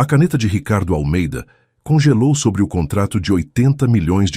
A caneta de Ricardo Almeida congelou sobre o contrato de R$ 80 milhões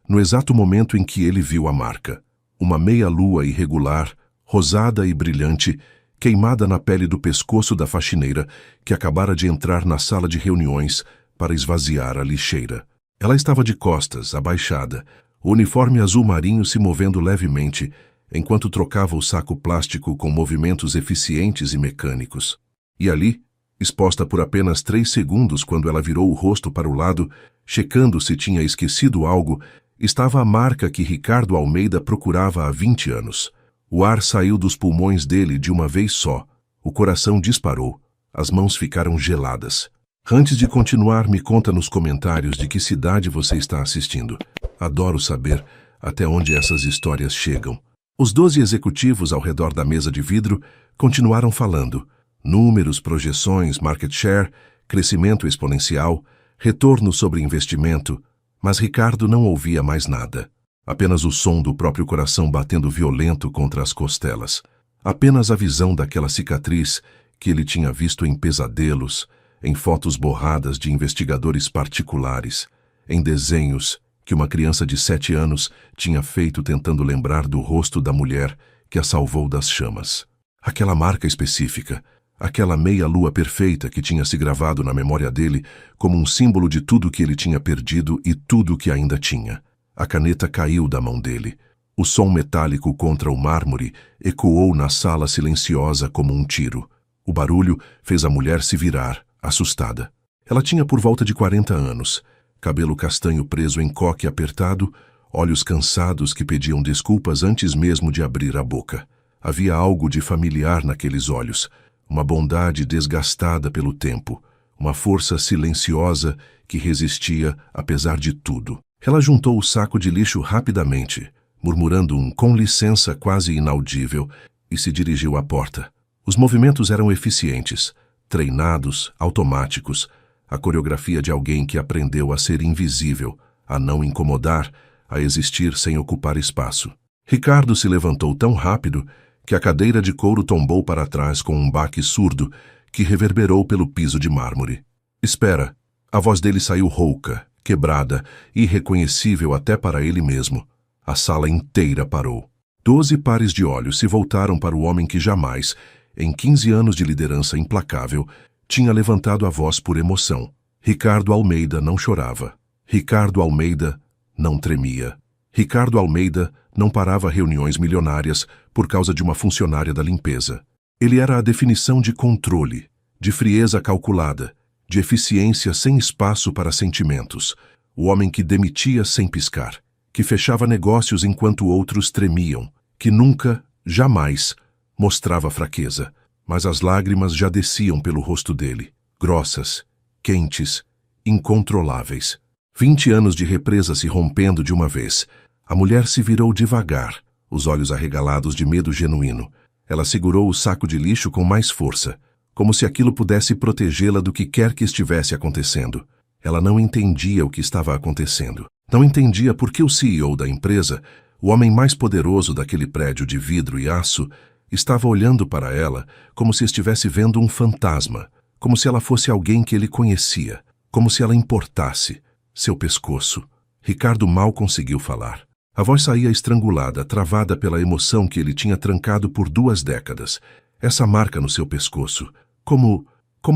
no exato momento em que ele viu a marca. Uma meia-lua irregular, rosada e brilhante, queimada na pele do pescoço da faxineira que acabara de entrar na sala de reuniões para esvaziar a lixeira. Ela estava de costas, abaixada, o uniforme azul marinho se movendo levemente, enquanto trocava o saco plástico com movimentos eficientes e mecânicos. E ali, exposta por apenas 3 segundos quando ela virou o rosto para o lado, checando se tinha esquecido algo, estava a marca que Ricardo Almeida procurava há 20 anos. O ar saiu dos pulmões dele de uma vez só. O coração disparou. As mãos ficaram geladas. Antes de continuar, me conta nos comentários de que cidade você está assistindo. Adoro saber até onde essas histórias chegam. Os 12 executivos ao redor da mesa de vidro continuaram falando. Números, projeções, market share, crescimento exponencial, retorno sobre investimento, mas Ricardo não ouvia mais nada. Apenas o som do próprio coração batendo violento contra as costelas. Apenas a visão daquela cicatriz que ele tinha visto em pesadelos, em fotos borradas de investigadores particulares, em desenhos que uma criança de 7 anos tinha feito tentando lembrar do rosto da mulher que a salvou das chamas. Aquela marca específica, aquela meia-lua perfeita que tinha se gravado na memória dele como um símbolo de tudo que ele tinha perdido e tudo que ainda tinha. A caneta caiu da mão dele. O som metálico contra o mármore ecoou na sala silenciosa como um tiro. O barulho fez a mulher se virar, assustada. Ela tinha por volta de 40 anos, cabelo castanho preso em coque apertado, olhos cansados que pediam desculpas antes mesmo de abrir a boca. Havia algo de familiar naqueles olhos, uma bondade desgastada pelo tempo, uma força silenciosa que resistia apesar de tudo. Ela juntou o saco de lixo rapidamente, murmurando um com licença quase inaudível, e se dirigiu à porta. Os movimentos eram eficientes, treinados, automáticos, a coreografia de alguém que aprendeu a ser invisível, a não incomodar, a existir sem ocupar espaço. Ricardo se levantou tão rápido que a cadeira de couro tombou para trás com um baque surdo que reverberou pelo piso de mármore. Espera! A voz dele saiu rouca, quebrada, irreconhecível até para ele mesmo. A sala inteira parou. 12 pares de olhos se voltaram para o homem que jamais, em 15 anos de liderança implacável, tinha levantado a voz por emoção. Ricardo Almeida não chorava. Ricardo Almeida não tremia. Ricardo Almeida não parava reuniões milionárias por causa de uma funcionária da limpeza. Ele era a definição de controle, de frieza calculada, de eficiência sem espaço para sentimentos. O homem que demitia sem piscar, que fechava negócios enquanto outros tremiam, que nunca, jamais, mostrava fraqueza, mas as lágrimas já desciam pelo rosto dele, grossas, quentes, incontroláveis. 20 anos de represa se rompendo de uma vez. A mulher se virou devagar, os olhos arregalados de medo genuíno. Ela segurou o saco de lixo com mais força, como se aquilo pudesse protegê-la do que quer que estivesse acontecendo. Ela não entendia o que estava acontecendo. Não entendia por que o CEO da empresa, o homem mais poderoso daquele prédio de vidro e aço, estava olhando para ela como se estivesse vendo um fantasma, como se ela fosse alguém que ele conhecia, como se ela importasse. Seu pescoço. Ricardo mal conseguiu falar. A voz saía estrangulada, travada pela emoção que ele tinha trancado por 2 décadas. Essa marca no seu pescoço. Como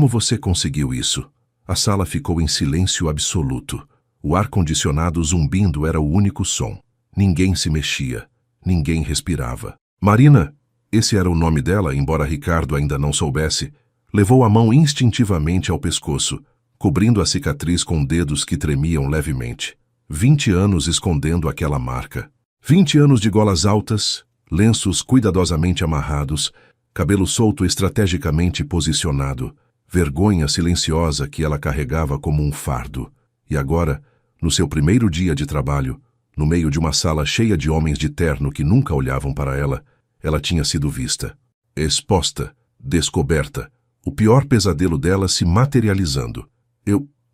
você conseguiu isso? A sala ficou em silêncio absoluto. O ar-condicionado zumbindo era o único som. Ninguém se mexia. Ninguém respirava. Marina, esse era o nome dela, embora Ricardo ainda não soubesse, levou a mão instintivamente ao pescoço, cobrindo a cicatriz com dedos que tremiam levemente. 20 anos escondendo aquela marca. 20 anos de golas altas, lenços cuidadosamente amarrados, cabelo solto estrategicamente posicionado, vergonha silenciosa que ela carregava como um fardo. E agora, no seu primeiro dia de trabalho, no meio de uma sala cheia de homens de terno que nunca olhavam para ela, ela tinha sido vista, exposta, descoberta, o pior pesadelo dela se materializando.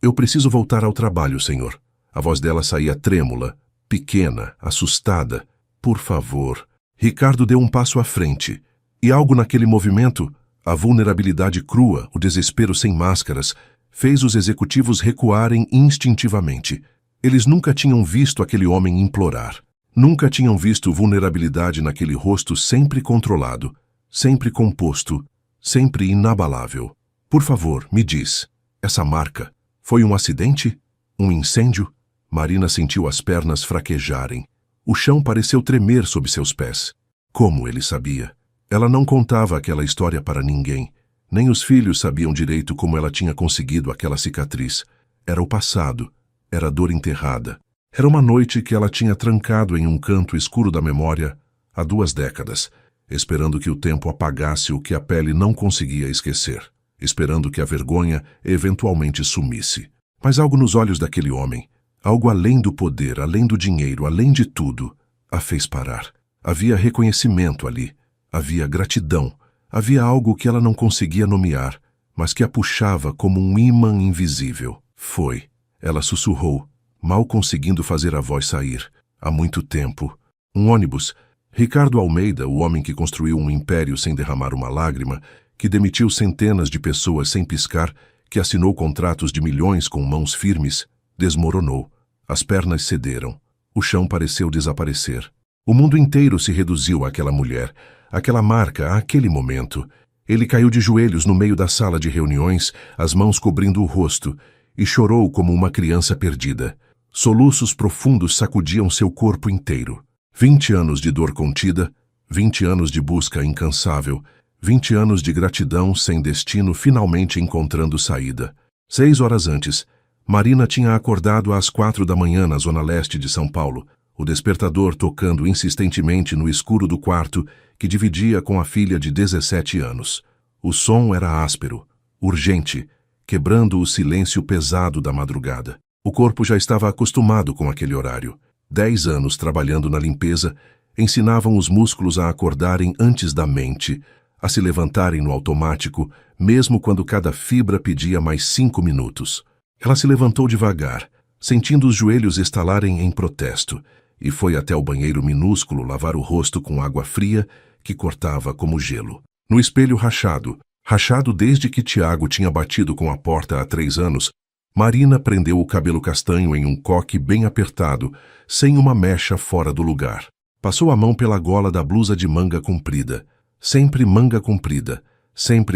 Eu preciso voltar ao trabalho, senhor. A voz dela saía trêmula, pequena, assustada. Por favor. Ricardo deu um passo à frente, e algo naquele movimento, A vulnerabilidade crua, o desespero sem máscaras, fez os executivos recuarem instintivamente. Eles nunca tinham visto aquele homem implorar. Nunca tinham visto vulnerabilidade naquele rosto sempre controlado, sempre composto, sempre inabalável. Por favor, me diz, essa marca foi um acidente? Um incêndio? Marina sentiu as pernas fraquejarem. O chão pareceu tremer sob seus pés. Como ele sabia? Ela não contava aquela história para ninguém. Nem os filhos sabiam direito como ela tinha conseguido aquela cicatriz. Era o passado. Era a dor enterrada. Era uma noite que ela tinha trancado em um canto escuro da memória há 2 décadas, esperando que o tempo apagasse o que a pele não conseguia esquecer, esperando que a vergonha eventualmente sumisse. Mas algo nos olhos daquele homem, algo além do poder, além do dinheiro, além de tudo, a fez parar. Havia reconhecimento ali, havia gratidão, havia algo que ela não conseguia nomear, mas que a puxava como um ímã invisível. Foi. Ela sussurrou, mal conseguindo fazer a voz sair. Há muito tempo. Um ônibus. Ricardo Almeida, o homem que construiu um império sem derramar uma lágrima, que demitiu centenas de pessoas sem piscar, que assinou contratos de milhões com mãos firmes, desmoronou. As pernas cederam. O chão pareceu desaparecer. O mundo inteiro se reduziu àquela mulher, àquela marca, àquele momento. Ele caiu de joelhos no meio da sala de reuniões, as mãos cobrindo o rosto, e chorou como uma criança perdida. Soluços profundos sacudiam seu corpo inteiro. 20 anos de dor contida, 20 anos de busca incansável, 20 anos de gratidão sem destino finalmente encontrando saída. 6 horas antes, Marina tinha acordado às 4 da manhã na zona leste de São Paulo, o despertador tocando insistentemente no escuro do quarto que dividia com a filha de 17 anos. O som era áspero, urgente, quebrando o silêncio pesado da madrugada. O corpo já estava acostumado com aquele horário. 10 anos trabalhando na limpeza ensinavam os músculos a acordarem antes da mente, a se levantarem no automático, mesmo quando cada fibra pedia mais 5 minutos. Ela se levantou devagar, sentindo os joelhos estalarem em protesto, e foi até o banheiro minúsculo lavar o rosto com água fria que cortava como gelo. No espelho rachado desde que Tiago tinha batido com a porta há 3 anos, Marina prendeu o cabelo castanho em um coque bem apertado, sem uma mecha fora do lugar. Passou a mão pela gola da blusa de manga comprida, sempre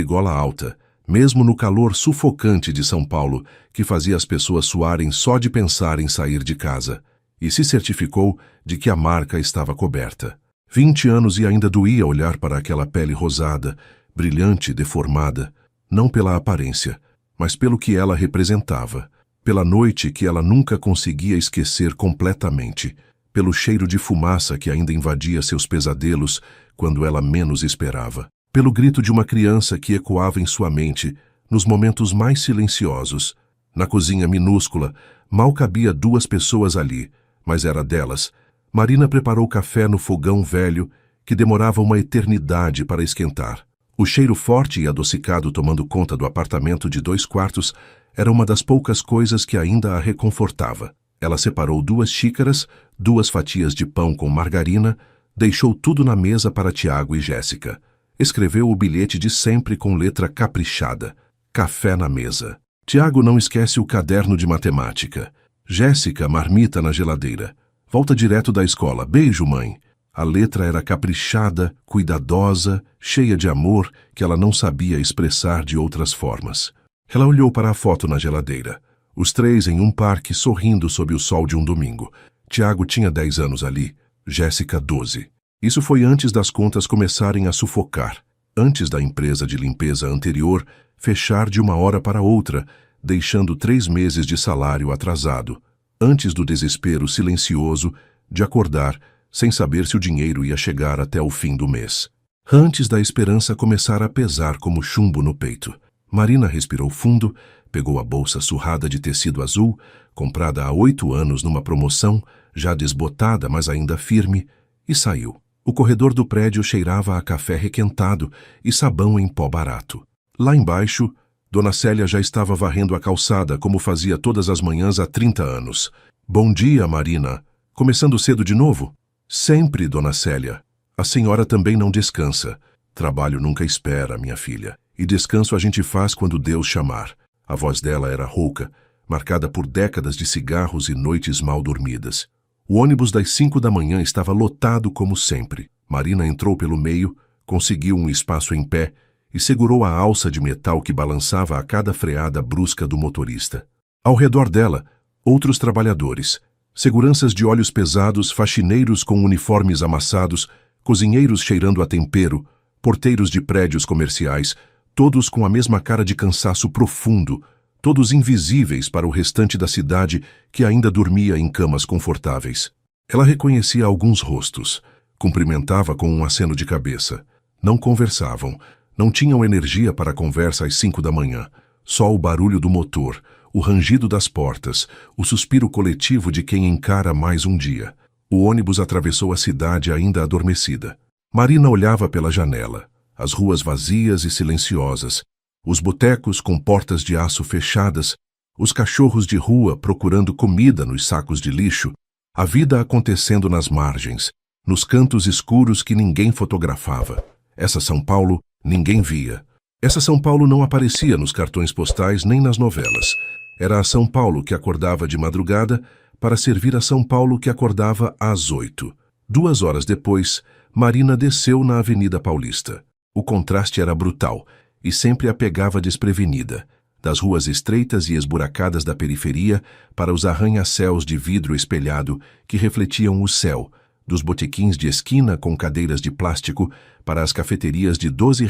gola alta, mesmo no calor sufocante de São Paulo, que fazia as pessoas suarem só de pensar em sair de casa, e se certificou de que a marca estava coberta. 20 anos e ainda doía olhar para aquela pele rosada, brilhante, deformada, não pela aparência, mas pelo que ela representava, pela noite que ela nunca conseguia esquecer completamente, pelo cheiro de fumaça que ainda invadia seus pesadelos quando ela menos esperava, pelo grito de uma criança que ecoava em sua mente nos momentos mais silenciosos. Na cozinha minúscula, mal cabia 2 pessoas ali, mas era delas. Marina preparou café no fogão velho que demorava uma eternidade para esquentar. O cheiro forte e adocicado tomando conta do apartamento de 2 quartos era uma das poucas coisas que ainda a reconfortava. Ela separou 2 xícaras, 2 fatias de pão com margarina, deixou tudo na mesa para Tiago e Jéssica. Escreveu o bilhete de sempre com letra caprichada. Café na mesa. Tiago não esquece o caderno de matemática. Jéssica, marmita na geladeira. Volta direto da escola. Beijo, mãe. A letra era caprichada, cuidadosa, cheia de amor que ela não sabia expressar de outras formas. Ela olhou para a foto na geladeira. Os 3 em um parque sorrindo sob o sol de um domingo. Tiago tinha 10 anos ali, Jéssica 12. Isso foi antes das contas começarem a sufocar, antes da empresa de limpeza anterior fechar de uma hora para outra, deixando 3 meses de salário atrasado, antes do desespero silencioso de acordar sem saber se o dinheiro ia chegar até o fim do mês. Antes da esperança começar a pesar como chumbo no peito. Marina respirou fundo, pegou a bolsa surrada de tecido azul, comprada há 8 anos numa promoção, já desbotada, mas ainda firme, e saiu. O corredor do prédio cheirava a café requentado e sabão em pó barato. Lá embaixo, Dona Célia já estava varrendo a calçada como fazia todas as manhãs há 30 anos. Bom dia, Marina. Começando cedo de novo? Sempre, Dona Célia. A senhora também não descansa. Trabalho nunca espera, minha filha. E descanso a gente faz quando Deus chamar. A voz dela era rouca, marcada por décadas de cigarros e noites mal dormidas. O ônibus das 5 da manhã estava lotado como sempre. Marina entrou pelo meio, conseguiu um espaço em pé e segurou a alça de metal que balançava a cada freada brusca do motorista. Ao redor dela, outros trabalhadores, seguranças de olhos pesados, faxineiros com uniformes amassados, cozinheiros cheirando a tempero, porteiros de prédios comerciais, todos com a mesma cara de cansaço profundo, todos invisíveis para o restante da cidade que ainda dormia em camas confortáveis. Ela reconhecia alguns rostos, cumprimentava com um aceno de cabeça. Não conversavam, não tinham energia para a conversa às 5 da manhã. Só o barulho do motor, o rangido das portas, o suspiro coletivo de quem encara mais um dia. O ônibus atravessou a cidade ainda adormecida. Marina olhava pela janela, as ruas vazias e silenciosas, os botecos com portas de aço fechadas, os cachorros de rua procurando comida nos sacos de lixo, a vida acontecendo nas margens, nos cantos escuros que ninguém fotografava. Essa São Paulo ninguém via. Essa São Paulo não aparecia nos cartões postais nem nas novelas. Era a São Paulo que acordava de madrugada para servir a São Paulo que acordava às 8. 2 horas depois, Marina desceu na Avenida Paulista. O contraste era brutal e sempre a pegava desprevenida, das ruas estreitas e esburacadas da periferia para os arranha-céus de vidro espelhado que refletiam o céu, dos botequins de esquina com cadeiras de plástico para as cafeterias de R$ 12,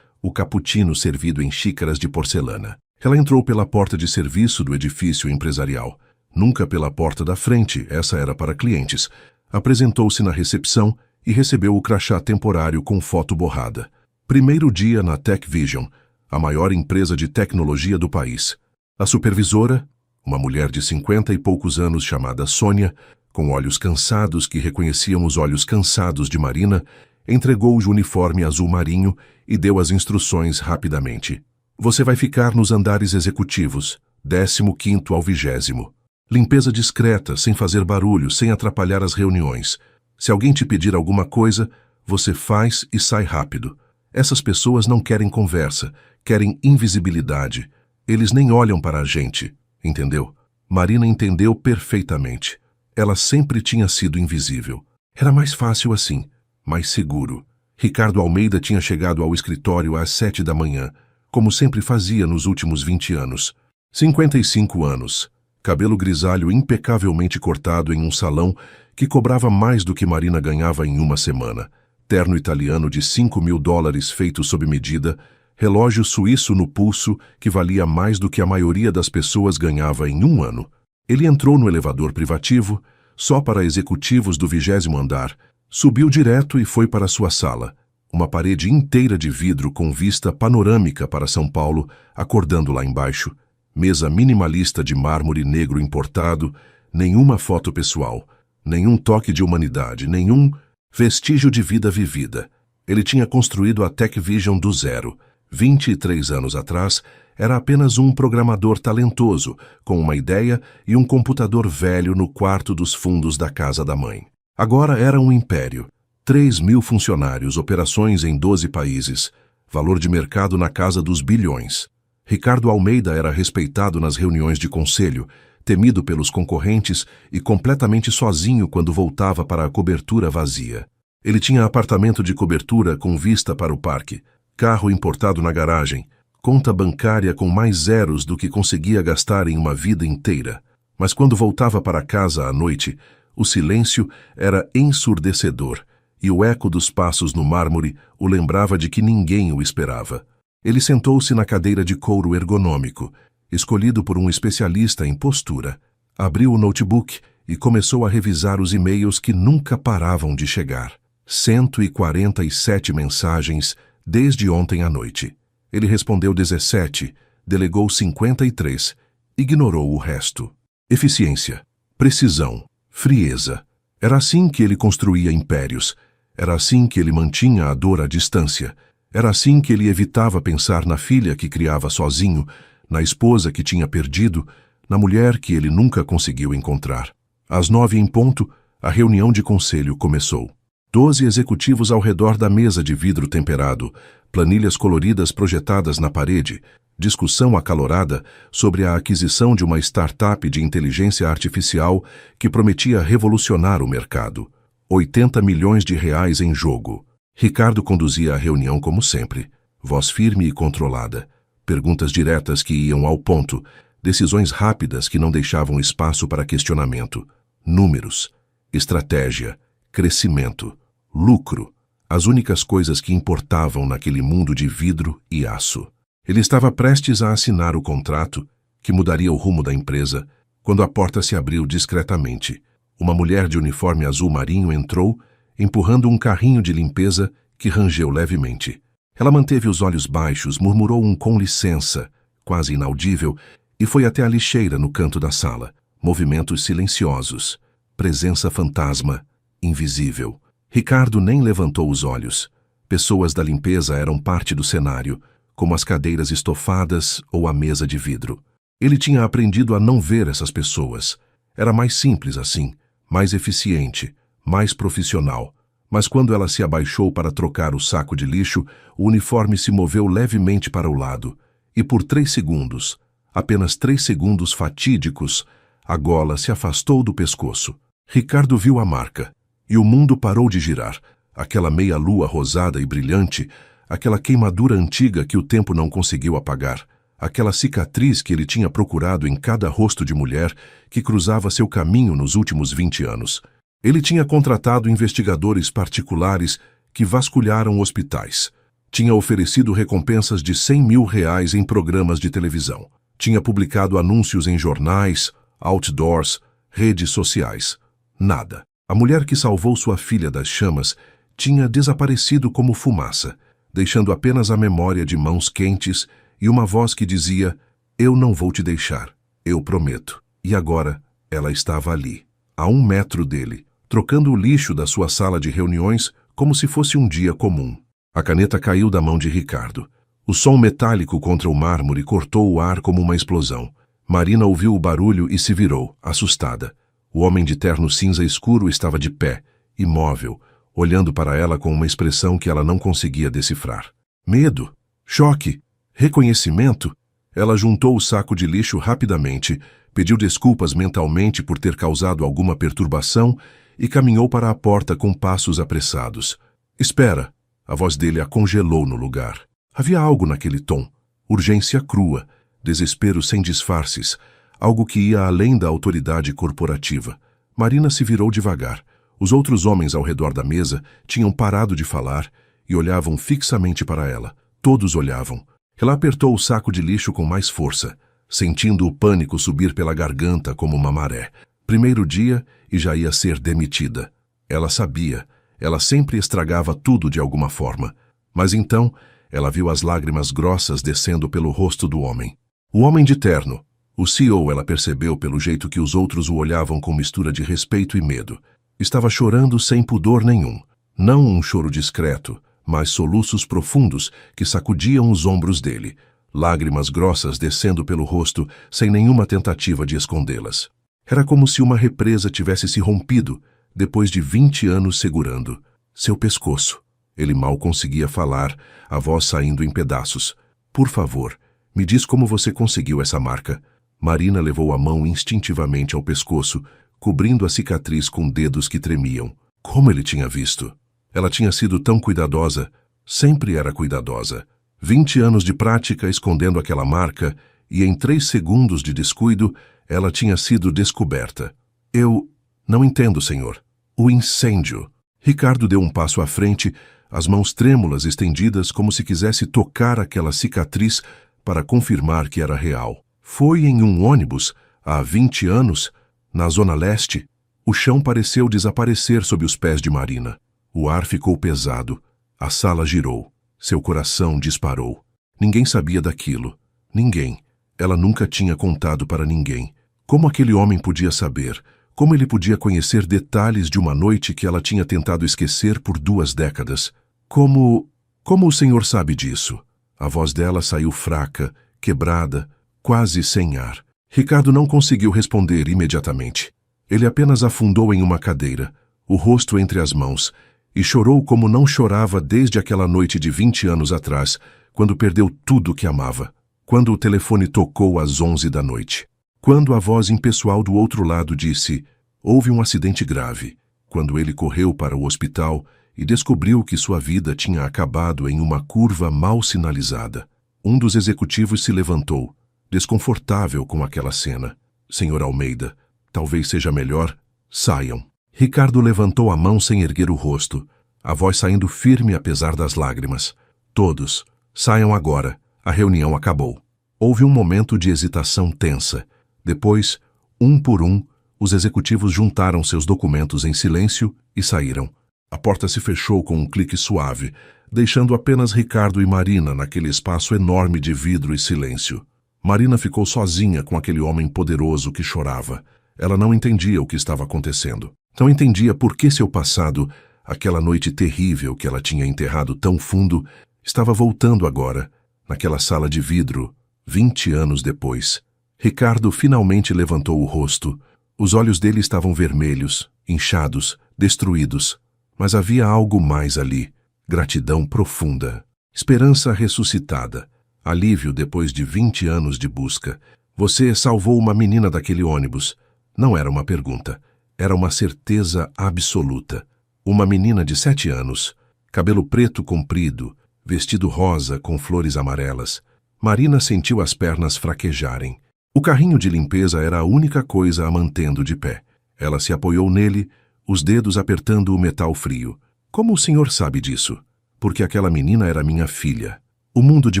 o cappuccino servido em xícaras de porcelana. Ela entrou pela porta de serviço do edifício empresarial. Nunca pela porta da frente, essa era para clientes. Apresentou-se na recepção e recebeu o crachá temporário com foto borrada. Primeiro dia na Tech Vision, a maior empresa de tecnologia do país. A supervisora, uma mulher de 50 e poucos anos chamada Sônia, com olhos cansados que reconheciam os olhos cansados de Marina, entregou o uniforme azul marinho e deu as instruções rapidamente. Você vai ficar nos andares executivos, 15º ao 20º. Limpeza discreta, sem fazer barulho, sem atrapalhar as reuniões. Se alguém te pedir alguma coisa, você faz e sai rápido. Essas pessoas não querem conversa, querem invisibilidade. Eles nem olham para a gente, entendeu? Marina entendeu perfeitamente. Ela sempre tinha sido invisível. Era mais fácil assim, mais seguro. Ricardo Almeida tinha chegado ao escritório às 7 da manhã, como sempre fazia nos últimos 20 anos. 55 anos. Cabelo grisalho impecavelmente cortado em um salão que cobrava mais do que Marina ganhava em uma semana. Terno italiano de $5.000 feito sob medida, relógio suíço no pulso que valia mais do que a maioria das pessoas ganhava em um ano. Ele entrou no elevador privativo, só para executivos do 20º andar, subiu direto e foi para sua sala, uma parede inteira de vidro com vista panorâmica para São Paulo, acordando lá embaixo, mesa minimalista de mármore negro importado, nenhuma foto pessoal, nenhum toque de humanidade, nenhum vestígio de vida vivida. Ele tinha construído a Tech Vision do zero. 23 anos atrás, era apenas um programador talentoso, com uma ideia e um computador velho no quarto dos fundos da casa da mãe. Agora era um império. 3.000 funcionários, operações em 12 países, valor de mercado na casa dos bilhões. Ricardo Almeida era respeitado nas reuniões de conselho, temido pelos concorrentes e completamente sozinho quando voltava para a cobertura vazia. Ele tinha apartamento de cobertura com vista para o parque, carro importado na garagem, conta bancária com mais zeros do que conseguia gastar em uma vida inteira. Mas quando voltava para casa à noite, o silêncio era ensurdecedor e o eco dos passos no mármore o lembrava de que ninguém o esperava. Ele sentou-se na cadeira de couro ergonômico, escolhido por um especialista em postura, abriu o notebook e começou a revisar os e-mails que nunca paravam de chegar. 147 mensagens desde ontem à noite. Ele respondeu 17, delegou 53, ignorou o resto. Eficiência, precisão, frieza. Era assim que ele construía impérios. Era assim que ele mantinha a dor à distância. Era assim que ele evitava pensar na filha que criava sozinho, na esposa que tinha perdido, na mulher que ele nunca conseguiu encontrar. Às 9 em ponto, a reunião de conselho começou. 12 executivos ao redor da mesa de vidro temperado, planilhas coloridas projetadas na parede, discussão acalorada sobre a aquisição de uma startup de inteligência artificial que prometia revolucionar o mercado. 80 milhões de reais em jogo. Ricardo conduzia a reunião como sempre, voz firme e controlada, perguntas diretas que iam ao ponto, decisões rápidas que não deixavam espaço para questionamento, números, estratégia, crescimento, lucro, as únicas coisas que importavam naquele mundo de vidro e aço. Ele estava prestes a assinar o contrato, que mudaria o rumo da empresa, quando a porta se abriu discretamente. Uma mulher de uniforme azul marinho entrou, empurrando um carrinho de limpeza que rangeu levemente. Ela manteve os olhos baixos, murmurou um com licença, quase inaudível, e foi até a lixeira no canto da sala. Movimentos silenciosos. Presença fantasma, invisível. Ricardo nem levantou os olhos. Pessoas da limpeza eram parte do cenário, como as cadeiras estofadas ou a mesa de vidro. Ele tinha aprendido a não ver essas pessoas. Era mais simples assim, mais eficiente, mais profissional. Mas quando ela se abaixou para trocar o saco de lixo, o uniforme se moveu levemente para o lado, e por 3 segundos, apenas 3 segundos fatídicos, a gola se afastou do pescoço. Ricardo viu a marca, e o mundo parou de girar. Aquela meia-lua rosada e brilhante, aquela queimadura antiga que o tempo não conseguiu apagar, aquela cicatriz que ele tinha procurado em cada rosto de mulher que cruzava seu caminho nos últimos 20 anos. Ele tinha contratado investigadores particulares que vasculharam hospitais. Tinha oferecido recompensas de 100 mil reais em programas de televisão. Tinha publicado anúncios em jornais, outdoors, redes sociais. Nada. A mulher que salvou sua filha das chamas tinha desaparecido como fumaça, deixando apenas a memória de mãos quentes e uma voz que dizia: "Eu não vou te deixar, eu prometo." E agora ela estava ali, a 1 metro dele, trocando o lixo da sua sala de reuniões como se fosse um dia comum. A caneta caiu da mão de Ricardo. O som metálico contra o mármore cortou o ar como uma explosão. Marina ouviu o barulho e se virou, assustada. O homem de terno cinza escuro estava de pé, imóvel, olhando para ela com uma expressão que ela não conseguia decifrar. Medo, choque, reconhecimento. Ela juntou o saco de lixo rapidamente, pediu desculpas mentalmente por ter causado alguma perturbação e caminhou para a porta com passos apressados. "Espera!" A voz dele a congelou no lugar. Havia algo naquele tom, urgência crua, desespero sem disfarces, algo que ia além da autoridade corporativa. Marina se virou devagar. Os outros homens ao redor da mesa tinham parado de falar e olhavam fixamente para ela. Todos olhavam. Ela apertou o saco de lixo com mais força, sentindo o pânico subir pela garganta como uma maré. Primeiro dia e já ia ser demitida. Ela sabia. Ela sempre estragava tudo de alguma forma. Mas então, ela viu as lágrimas grossas descendo pelo rosto do homem. O homem de terno. O CEO, ela percebeu pelo jeito que os outros o olhavam com mistura de respeito e medo. Estava chorando sem pudor nenhum. Não um choro discreto, mas soluços profundos que sacudiam os ombros dele. Lágrimas grossas descendo pelo rosto sem nenhuma tentativa de escondê-las. Era como se uma represa tivesse se rompido, depois de 20 anos segurando seu pescoço. Ele mal conseguia falar, a voz saindo em pedaços. "Por favor, me diz como você conseguiu essa marca." Marina levou a mão instintivamente ao pescoço, cobrindo a cicatriz com dedos que tremiam. Como ele tinha visto? Ela tinha sido tão cuidadosa, sempre era cuidadosa. 20 anos de prática escondendo aquela marca, e em 3 segundos de descuido, ela tinha sido descoberta. "Eu não entendo, senhor." "O incêndio." Ricardo deu um passo à frente, as mãos trêmulas estendidas como se quisesse tocar aquela cicatriz para confirmar que era real. Foi em um ônibus, há 20 anos, na Zona Leste. O chão pareceu desaparecer sob os pés de Marina. O ar ficou pesado. A sala girou. Seu coração disparou. Ninguém sabia daquilo. Ninguém. Ela nunca tinha contado para ninguém. Como aquele homem podia saber? Como ele podia conhecer detalhes de uma noite que ela tinha tentado esquecer por 2 décadas? Como o senhor sabe disso? A voz dela saiu fraca, quebrada, quase sem ar. Ricardo não conseguiu responder imediatamente. Ele apenas afundou em uma cadeira, o rosto entre as mãos, E chorou como não chorava desde aquela noite de 20 anos atrás, quando perdeu tudo que amava. Quando o telefone tocou às 11 da noite. Quando a voz impessoal do outro lado disse: houve um acidente grave. Quando ele correu para o hospital e descobriu que sua vida tinha acabado em uma curva mal sinalizada. Um dos executivos se levantou, desconfortável com aquela cena. Senhor Almeida, talvez seja melhor. Saiam. Ricardo levantou a mão sem erguer o rosto, a voz saindo firme apesar das lágrimas. Todos, saiam agora. A reunião acabou. Houve um momento de hesitação tensa. Depois, um por um, os executivos juntaram seus documentos em silêncio e saíram. A porta se fechou com um clique suave, deixando apenas Ricardo e Marina naquele espaço enorme de vidro e silêncio. Marina ficou sozinha com aquele homem poderoso que chorava. Ela não entendia o que estava acontecendo. Não entendia por que seu passado, aquela noite terrível que ela tinha enterrado tão fundo, estava voltando agora, naquela sala de vidro, 20 anos depois. Ricardo finalmente levantou o rosto. Os olhos dele estavam vermelhos, inchados, destruídos. Mas havia algo mais ali. Gratidão profunda. Esperança ressuscitada. Alívio depois de 20 anos de busca. Você salvou uma menina daquele ônibus. Não era uma pergunta. Era uma certeza absoluta. Uma menina de 7 anos. Cabelo preto comprido, vestido rosa com flores amarelas. Marina sentiu as pernas fraquejarem. O carrinho de limpeza era a única coisa a mantendo de pé. Ela se apoiou nele, os dedos apertando o metal frio. Como o senhor sabe disso? Porque aquela menina era minha filha. O mundo de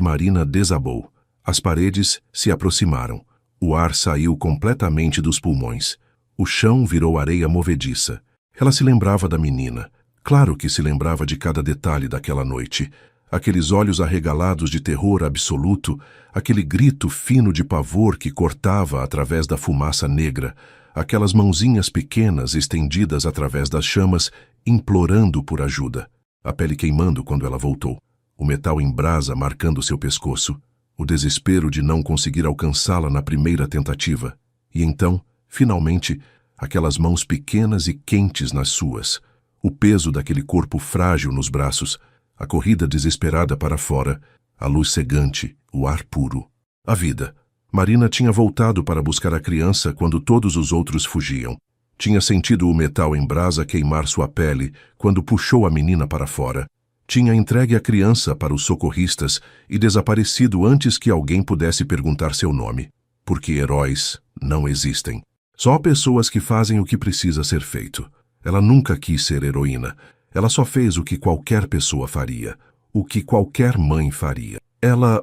Marina desabou. As paredes se aproximaram. O ar saiu completamente dos pulmões. O chão virou areia movediça. Ela se lembrava da menina. Claro que se lembrava de cada detalhe daquela noite. Aqueles olhos arregalados de terror absoluto, aquele grito fino de pavor que cortava através da fumaça negra, aquelas mãozinhas pequenas estendidas através das chamas, implorando por ajuda. A pele queimando quando ela voltou. O metal em brasa marcando seu pescoço. O desespero de não conseguir alcançá-la na primeira tentativa. E então, finalmente, aquelas mãos pequenas e quentes nas suas. O peso daquele corpo frágil nos braços. A corrida desesperada para fora. A luz cegante, o ar puro. A vida. Marina tinha voltado para buscar a criança quando todos os outros fugiam. Tinha sentido o metal em brasa queimar sua pele quando puxou a menina para fora. Tinha entregue a criança para os socorristas e desaparecido antes que alguém pudesse perguntar seu nome. Porque heróis não existem. Só pessoas que fazem o que precisa ser feito. Ela nunca quis ser heroína. Ela só fez o que qualquer pessoa faria. O que qualquer mãe faria. Ela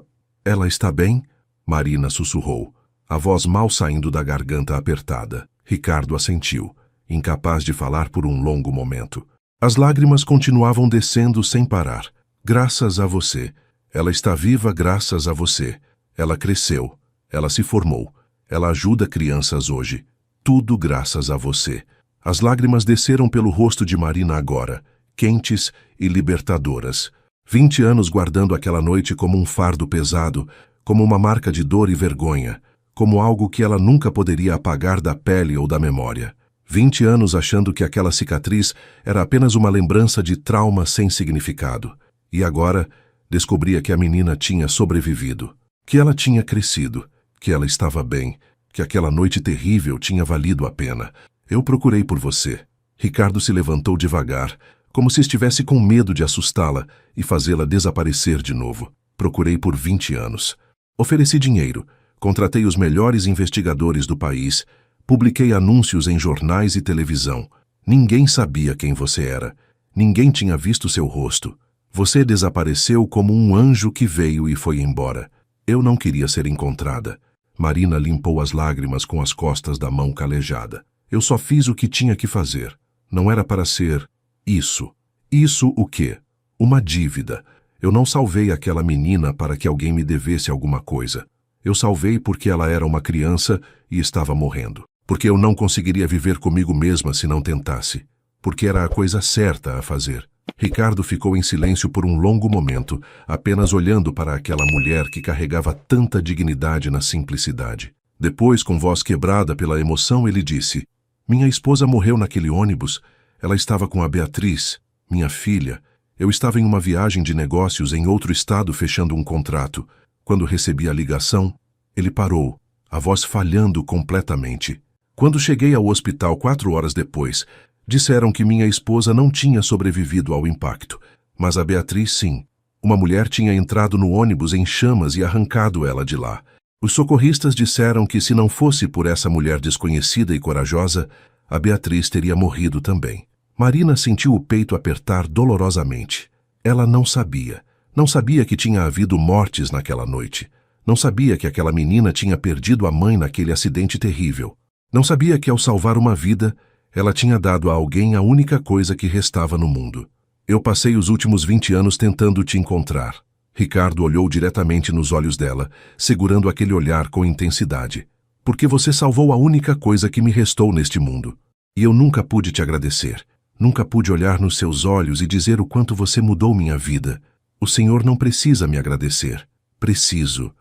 está bem? Marina sussurrou, a voz mal saindo da garganta apertada. Ricardo assentiu, incapaz de falar por um longo momento. As lágrimas continuavam descendo sem parar. Graças a você. Ela está viva graças a você. Ela cresceu. Ela se formou. Ela ajuda crianças hoje. Tudo graças a você. As lágrimas desceram pelo rosto de Marina agora, quentes e libertadoras. 20 anos guardando aquela noite como um fardo pesado, como uma marca de dor e vergonha, como algo que ela nunca poderia apagar da pele ou da memória. 20 anos achando que aquela cicatriz era apenas uma lembrança de trauma sem significado. E agora, descobria que a menina tinha sobrevivido, que ela tinha crescido, que ela estava bem, que aquela noite terrível tinha valido a pena. Eu procurei por você. Ricardo se levantou devagar, como se estivesse com medo de assustá-la e fazê-la desaparecer de novo. Procurei por 20 anos. Ofereci dinheiro, contratei os melhores investigadores do país, publiquei anúncios em jornais e televisão. Ninguém sabia quem você era. Ninguém tinha visto seu rosto. Você desapareceu como um anjo que veio e foi embora. Eu não queria ser encontrada. Marina limpou as lágrimas com as costas da mão calejada. Eu só fiz o que tinha que fazer. Não era para ser isso. Isso o quê? Uma dívida. Eu não salvei aquela menina para que alguém me devesse alguma coisa. Eu salvei porque ela era uma criança e estava morrendo. Porque eu não conseguiria viver comigo mesma se não tentasse. Porque era a coisa certa a fazer. Ricardo ficou em silêncio por um longo momento, apenas olhando para aquela mulher que carregava tanta dignidade na simplicidade. Depois, com voz quebrada pela emoção, ele disse: minha esposa morreu naquele ônibus. Ela estava com a Beatriz. Minha filha, eu estava em uma viagem de negócios em outro estado fechando um contrato. Quando recebi a ligação, ele parou, a voz falhando completamente. Quando cheguei ao hospital 4 horas depois, disseram que minha esposa não tinha sobrevivido ao impacto, mas a Beatriz sim. Uma mulher tinha entrado no ônibus em chamas e arrancado ela de lá. Os socorristas disseram que se não fosse por essa mulher desconhecida e corajosa, a Beatriz teria morrido também. Marina sentiu o peito apertar dolorosamente. Ela não sabia. Não sabia que tinha havido mortes naquela noite. Não sabia que aquela menina tinha perdido a mãe naquele acidente terrível. Não sabia que ao salvar uma vida, ela tinha dado a alguém a única coisa que restava no mundo. Eu passei os últimos 20 anos tentando te encontrar. Ricardo olhou diretamente nos olhos dela, segurando aquele olhar com intensidade. Porque você salvou a única coisa que me restou neste mundo. E eu nunca pude te agradecer. Nunca pude olhar nos seus olhos e dizer o quanto você mudou minha vida. O Senhor não precisa me agradecer. Preciso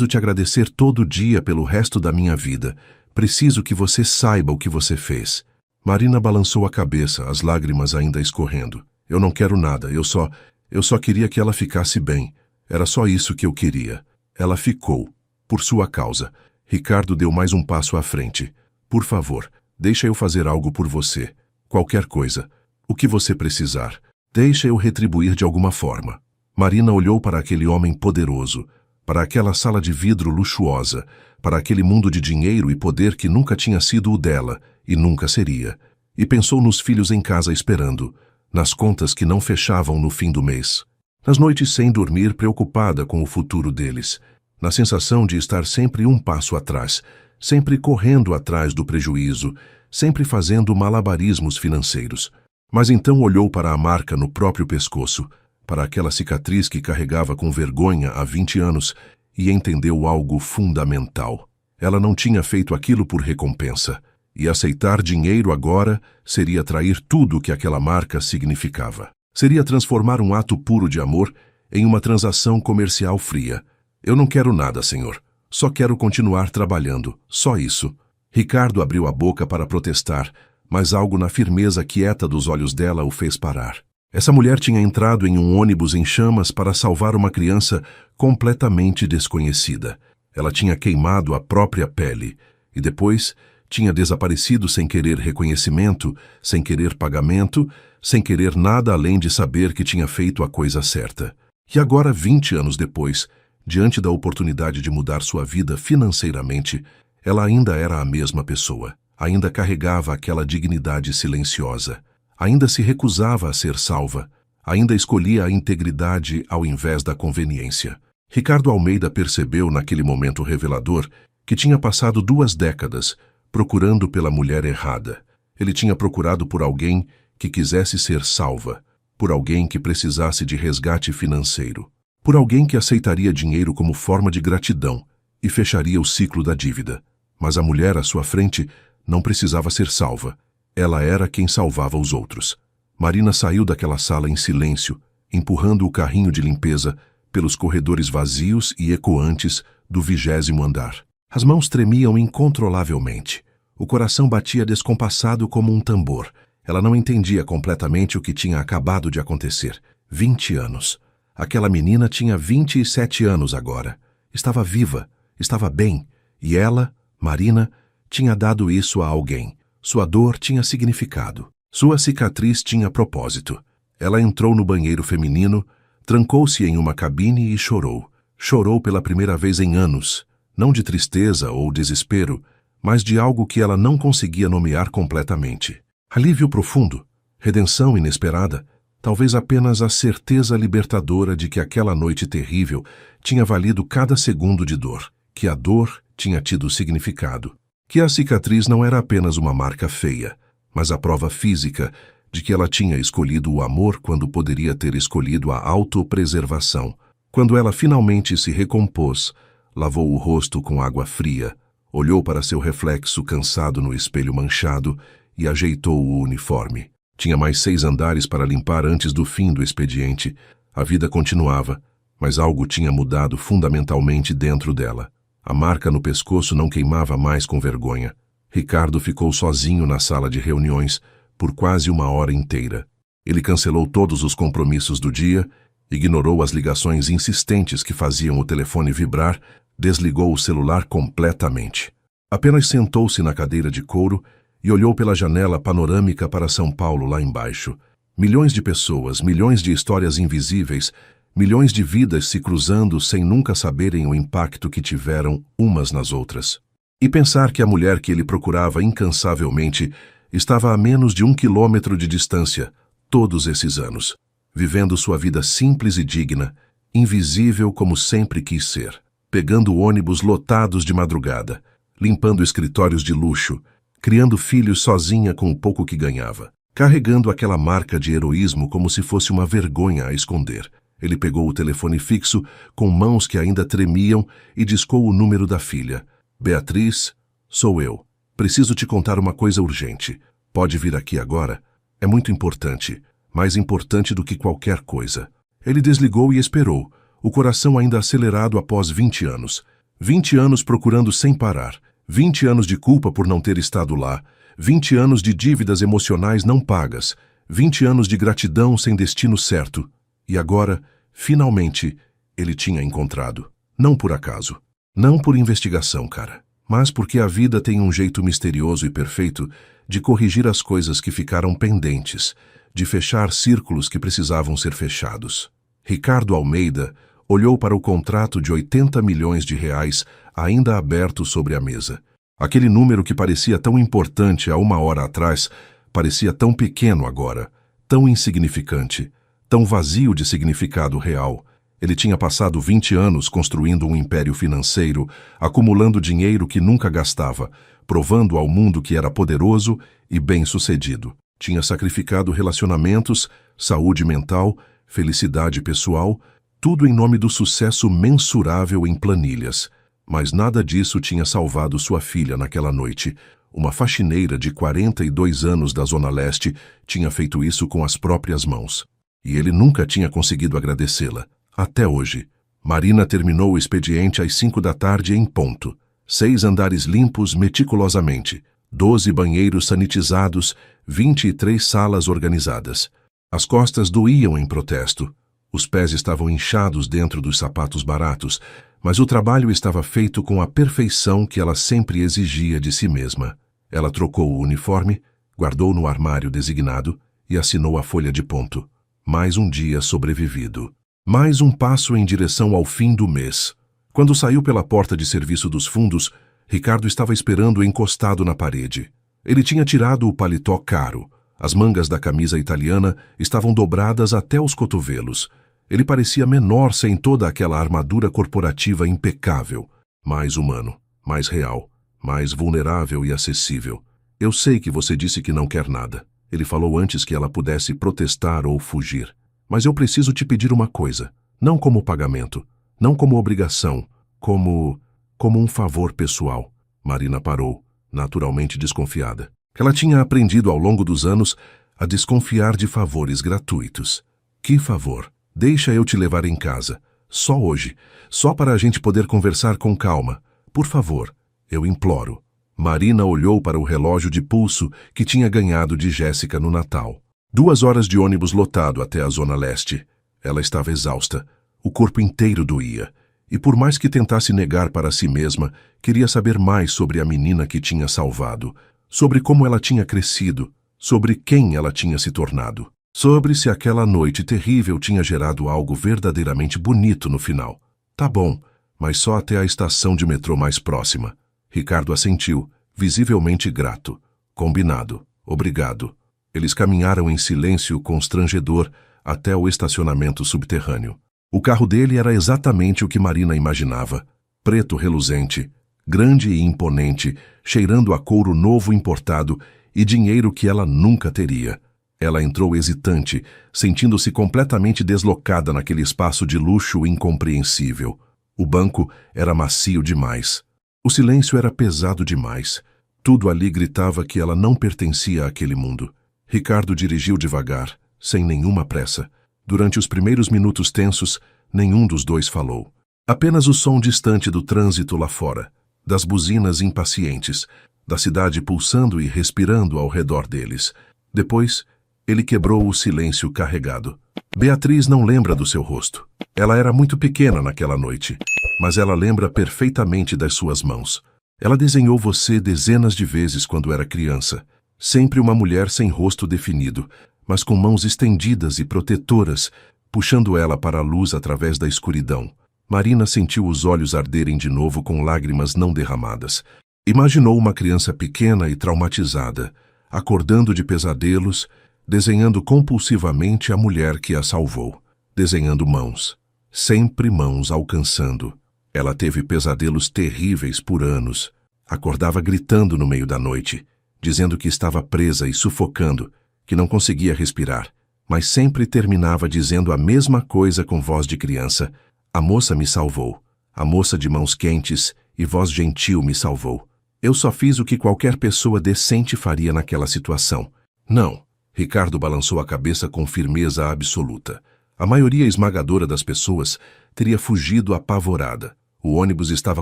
te agradecer todo dia pelo resto da minha vida. Preciso que você saiba o que você fez. Marina balançou a cabeça, as lágrimas ainda escorrendo. Eu não quero nada, eu só queria que ela ficasse bem. Era só isso que eu queria. Ela ficou. Por sua causa. Ricardo deu mais um passo à frente. Por favor, deixa eu fazer algo por você. Qualquer coisa. O que você precisar. Deixa eu retribuir de alguma forma. Marina olhou para aquele homem poderoso, para aquela sala de vidro luxuosa, para aquele mundo de dinheiro e poder que nunca tinha sido o dela e nunca seria. E pensou nos filhos em casa esperando, nas contas que não fechavam no fim do mês, nas noites sem dormir preocupada com o futuro deles, na sensação de estar sempre um passo atrás, sempre correndo atrás do prejuízo, sempre fazendo malabarismos financeiros. Mas então olhou para a marca no próprio pescoço, para aquela cicatriz que carregava com vergonha há 20 anos, e entendeu algo fundamental. Ela não tinha feito aquilo por recompensa, e aceitar dinheiro agora seria trair tudo o que aquela marca significava. Seria transformar um ato puro de amor em uma transação comercial fria. Eu não quero nada, senhor. Só quero continuar trabalhando. Só isso. Ricardo abriu a boca para protestar, mas algo na firmeza quieta dos olhos dela o fez parar. Essa mulher tinha entrado em um ônibus em chamas para salvar uma criança completamente desconhecida. Ela tinha queimado a própria pele e depois tinha desaparecido sem querer reconhecimento, sem querer pagamento, sem querer nada além de saber que tinha feito a coisa certa. E agora, 20 anos depois, diante da oportunidade de mudar sua vida financeiramente, ela ainda era a mesma pessoa. Ainda carregava aquela dignidade silenciosa. Ainda se recusava a ser salva. Ainda escolhia a integridade ao invés da conveniência. Ricardo Almeida percebeu naquele momento revelador que tinha passado 2 décadas procurando pela mulher errada. Ele tinha procurado por alguém que quisesse ser salva, por alguém que precisasse de resgate financeiro, por alguém que aceitaria dinheiro como forma de gratidão e fecharia o ciclo da dívida. Mas a mulher à sua frente não precisava ser salva. Ela era quem salvava os outros. Marina saiu daquela sala em silêncio, empurrando o carrinho de limpeza pelos corredores vazios e ecoantes do 20º andar. As mãos tremiam incontrolavelmente. O coração batia descompassado como um tambor. Ela não entendia completamente o que tinha acabado de acontecer. 20 anos. Aquela menina tinha 27 anos agora. Estava viva, estava bem. E ela, Marina, tinha dado isso a alguém. Sua dor tinha significado. Sua cicatriz tinha propósito. Ela entrou no banheiro feminino, trancou-se em uma cabine e chorou. Chorou pela primeira vez em anos, não de tristeza ou desespero, mas de algo que ela não conseguia nomear completamente. Alívio profundo, redenção inesperada, talvez apenas a certeza libertadora de que aquela noite terrível tinha valido cada segundo de dor, que a dor tinha tido significado, que a cicatriz não era apenas uma marca feia, mas a prova física de que ela tinha escolhido o amor quando poderia ter escolhido a autopreservação. Quando ela finalmente se recompôs, lavou o rosto com água fria, olhou para seu reflexo cansado no espelho manchado e ajeitou o uniforme. Tinha mais 6 andares para limpar antes do fim do expediente. A vida continuava, mas algo tinha mudado fundamentalmente dentro dela. A marca no pescoço não queimava mais com vergonha. Ricardo ficou sozinho na sala de reuniões por quase 1 hora inteira. Ele cancelou todos os compromissos do dia, ignorou as ligações insistentes que faziam o telefone vibrar, desligou o celular completamente. Apenas sentou-se na cadeira de couro e olhou pela janela panorâmica para São Paulo lá embaixo. Milhões de pessoas, milhões de histórias invisíveis, milhões de vidas se cruzando sem nunca saberem o impacto que tiveram umas nas outras. E pensar que a mulher que ele procurava incansavelmente estava a menos de 1 quilômetro de distância todos esses anos, vivendo sua vida simples e digna, invisível como sempre quis ser, pegando ônibus lotados de madrugada, limpando escritórios de luxo, criando filhos sozinha com o pouco que ganhava, carregando aquela marca de heroísmo como se fosse uma vergonha a esconder. Ele pegou o telefone fixo, com mãos que ainda tremiam, e discou o número da filha. Beatriz, sou eu. Preciso te contar uma coisa urgente. Pode vir aqui agora? É muito importante. Mais importante do que qualquer coisa. Ele desligou e esperou, o coração ainda acelerado após 20 anos. 20 anos procurando sem parar. 20 anos de culpa por não ter estado lá. 20 anos de dívidas emocionais não pagas. 20 anos de gratidão sem destino certo. E agora, finalmente, ele tinha encontrado. Não por acaso. Não por investigação, cara. Mas porque a vida tem um jeito misterioso e perfeito de corrigir as coisas que ficaram pendentes, de fechar círculos que precisavam ser fechados. Ricardo Almeida olhou para o contrato de 80 milhões de reais ainda aberto sobre a mesa. Aquele número que parecia tão importante há 1 hora atrás, parecia tão pequeno agora, tão insignificante, tão vazio de significado real. Ele tinha passado 20 anos construindo um império financeiro, acumulando dinheiro que nunca gastava, provando ao mundo que era poderoso e bem-sucedido. Tinha sacrificado relacionamentos, saúde mental, felicidade pessoal, tudo em nome do sucesso mensurável em planilhas. Mas nada disso tinha salvado sua filha naquela noite. Uma faxineira de 42 anos da Zona Leste tinha feito isso com as próprias mãos. E ele nunca tinha conseguido agradecê-la. Até hoje. Marina terminou o expediente às 5 da tarde em ponto. 6 andares limpos meticulosamente. 12 banheiros sanitizados, 23 salas organizadas. As costas doíam em protesto. Os pés estavam inchados dentro dos sapatos baratos, mas o trabalho estava feito com a perfeição que ela sempre exigia de si mesma. Ela trocou o uniforme, guardou no armário designado e assinou a folha de ponto. Mais um dia sobrevivido. Mais um passo em direção ao fim do mês. Quando saiu pela porta de serviço dos fundos, Ricardo estava esperando encostado na parede. Ele tinha tirado o paletó caro. As mangas da camisa italiana estavam dobradas até os cotovelos. Ele parecia menor sem toda aquela armadura corporativa impecável. Mais humano, mais real, mais vulnerável e acessível. Eu sei que você disse que não quer nada. Ele falou antes que ela pudesse protestar ou fugir. Mas eu preciso te pedir uma coisa. Não como pagamento, não como obrigação, como um favor pessoal. Marina parou, naturalmente desconfiada. Ela tinha aprendido ao longo dos anos a desconfiar de favores gratuitos. Que favor? Deixa eu te levar em casa. Só hoje. Só para a gente poder conversar com calma. Por favor, eu imploro. Marina olhou para o relógio de pulso que tinha ganhado de Jéssica no Natal. 2 horas de ônibus lotado até a Zona Leste. Ela estava exausta. O corpo inteiro doía. E por mais que tentasse negar para si mesma, queria saber mais sobre a menina que tinha salvado, sobre como ela tinha crescido, sobre quem ela tinha se tornado, sobre se aquela noite terrível tinha gerado algo verdadeiramente bonito no final. Tá bom, mas só até a estação de metrô mais próxima. Ricardo assentiu, visivelmente grato. Combinado. Obrigado. Eles caminharam em silêncio constrangedor até o estacionamento subterrâneo. O carro dele era exatamente o que Marina imaginava. Preto reluzente, grande e imponente, cheirando a couro novo importado e dinheiro que ela nunca teria. Ela entrou hesitante, sentindo-se completamente deslocada naquele espaço de luxo incompreensível. O banco era macio demais. O silêncio era pesado demais. Tudo ali gritava que ela não pertencia àquele mundo. Ricardo dirigiu devagar, sem nenhuma pressa. Durante os primeiros minutos tensos, nenhum dos dois falou. Apenas o som distante do trânsito lá fora, das buzinas impacientes, da cidade pulsando e respirando ao redor deles. Depois, Ele quebrou o silêncio carregado. Beatriz não lembra do seu rosto. Ela era muito pequena naquela noite, mas ela lembra perfeitamente das suas mãos. Ela desenhou você dezenas de vezes quando era criança. Sempre uma mulher sem rosto definido, mas com mãos estendidas e protetoras, puxando ela para a luz através da escuridão. Marina sentiu os olhos arderem de novo com lágrimas não derramadas. Imaginou uma criança pequena e traumatizada, acordando de pesadelos, desenhando compulsivamente a mulher que a salvou, desenhando mãos, sempre mãos alcançando. Ela teve pesadelos terríveis por anos. Acordava gritando no meio da noite, dizendo que estava presa e sufocando, que não conseguia respirar, mas sempre terminava dizendo a mesma coisa com voz de criança: "A moça me salvou. A moça de mãos quentes e voz gentil me salvou. Eu só fiz o que qualquer pessoa decente faria naquela situação." Não. Ricardo balançou a cabeça com firmeza absoluta. A maioria esmagadora das pessoas teria fugido apavorada. O ônibus estava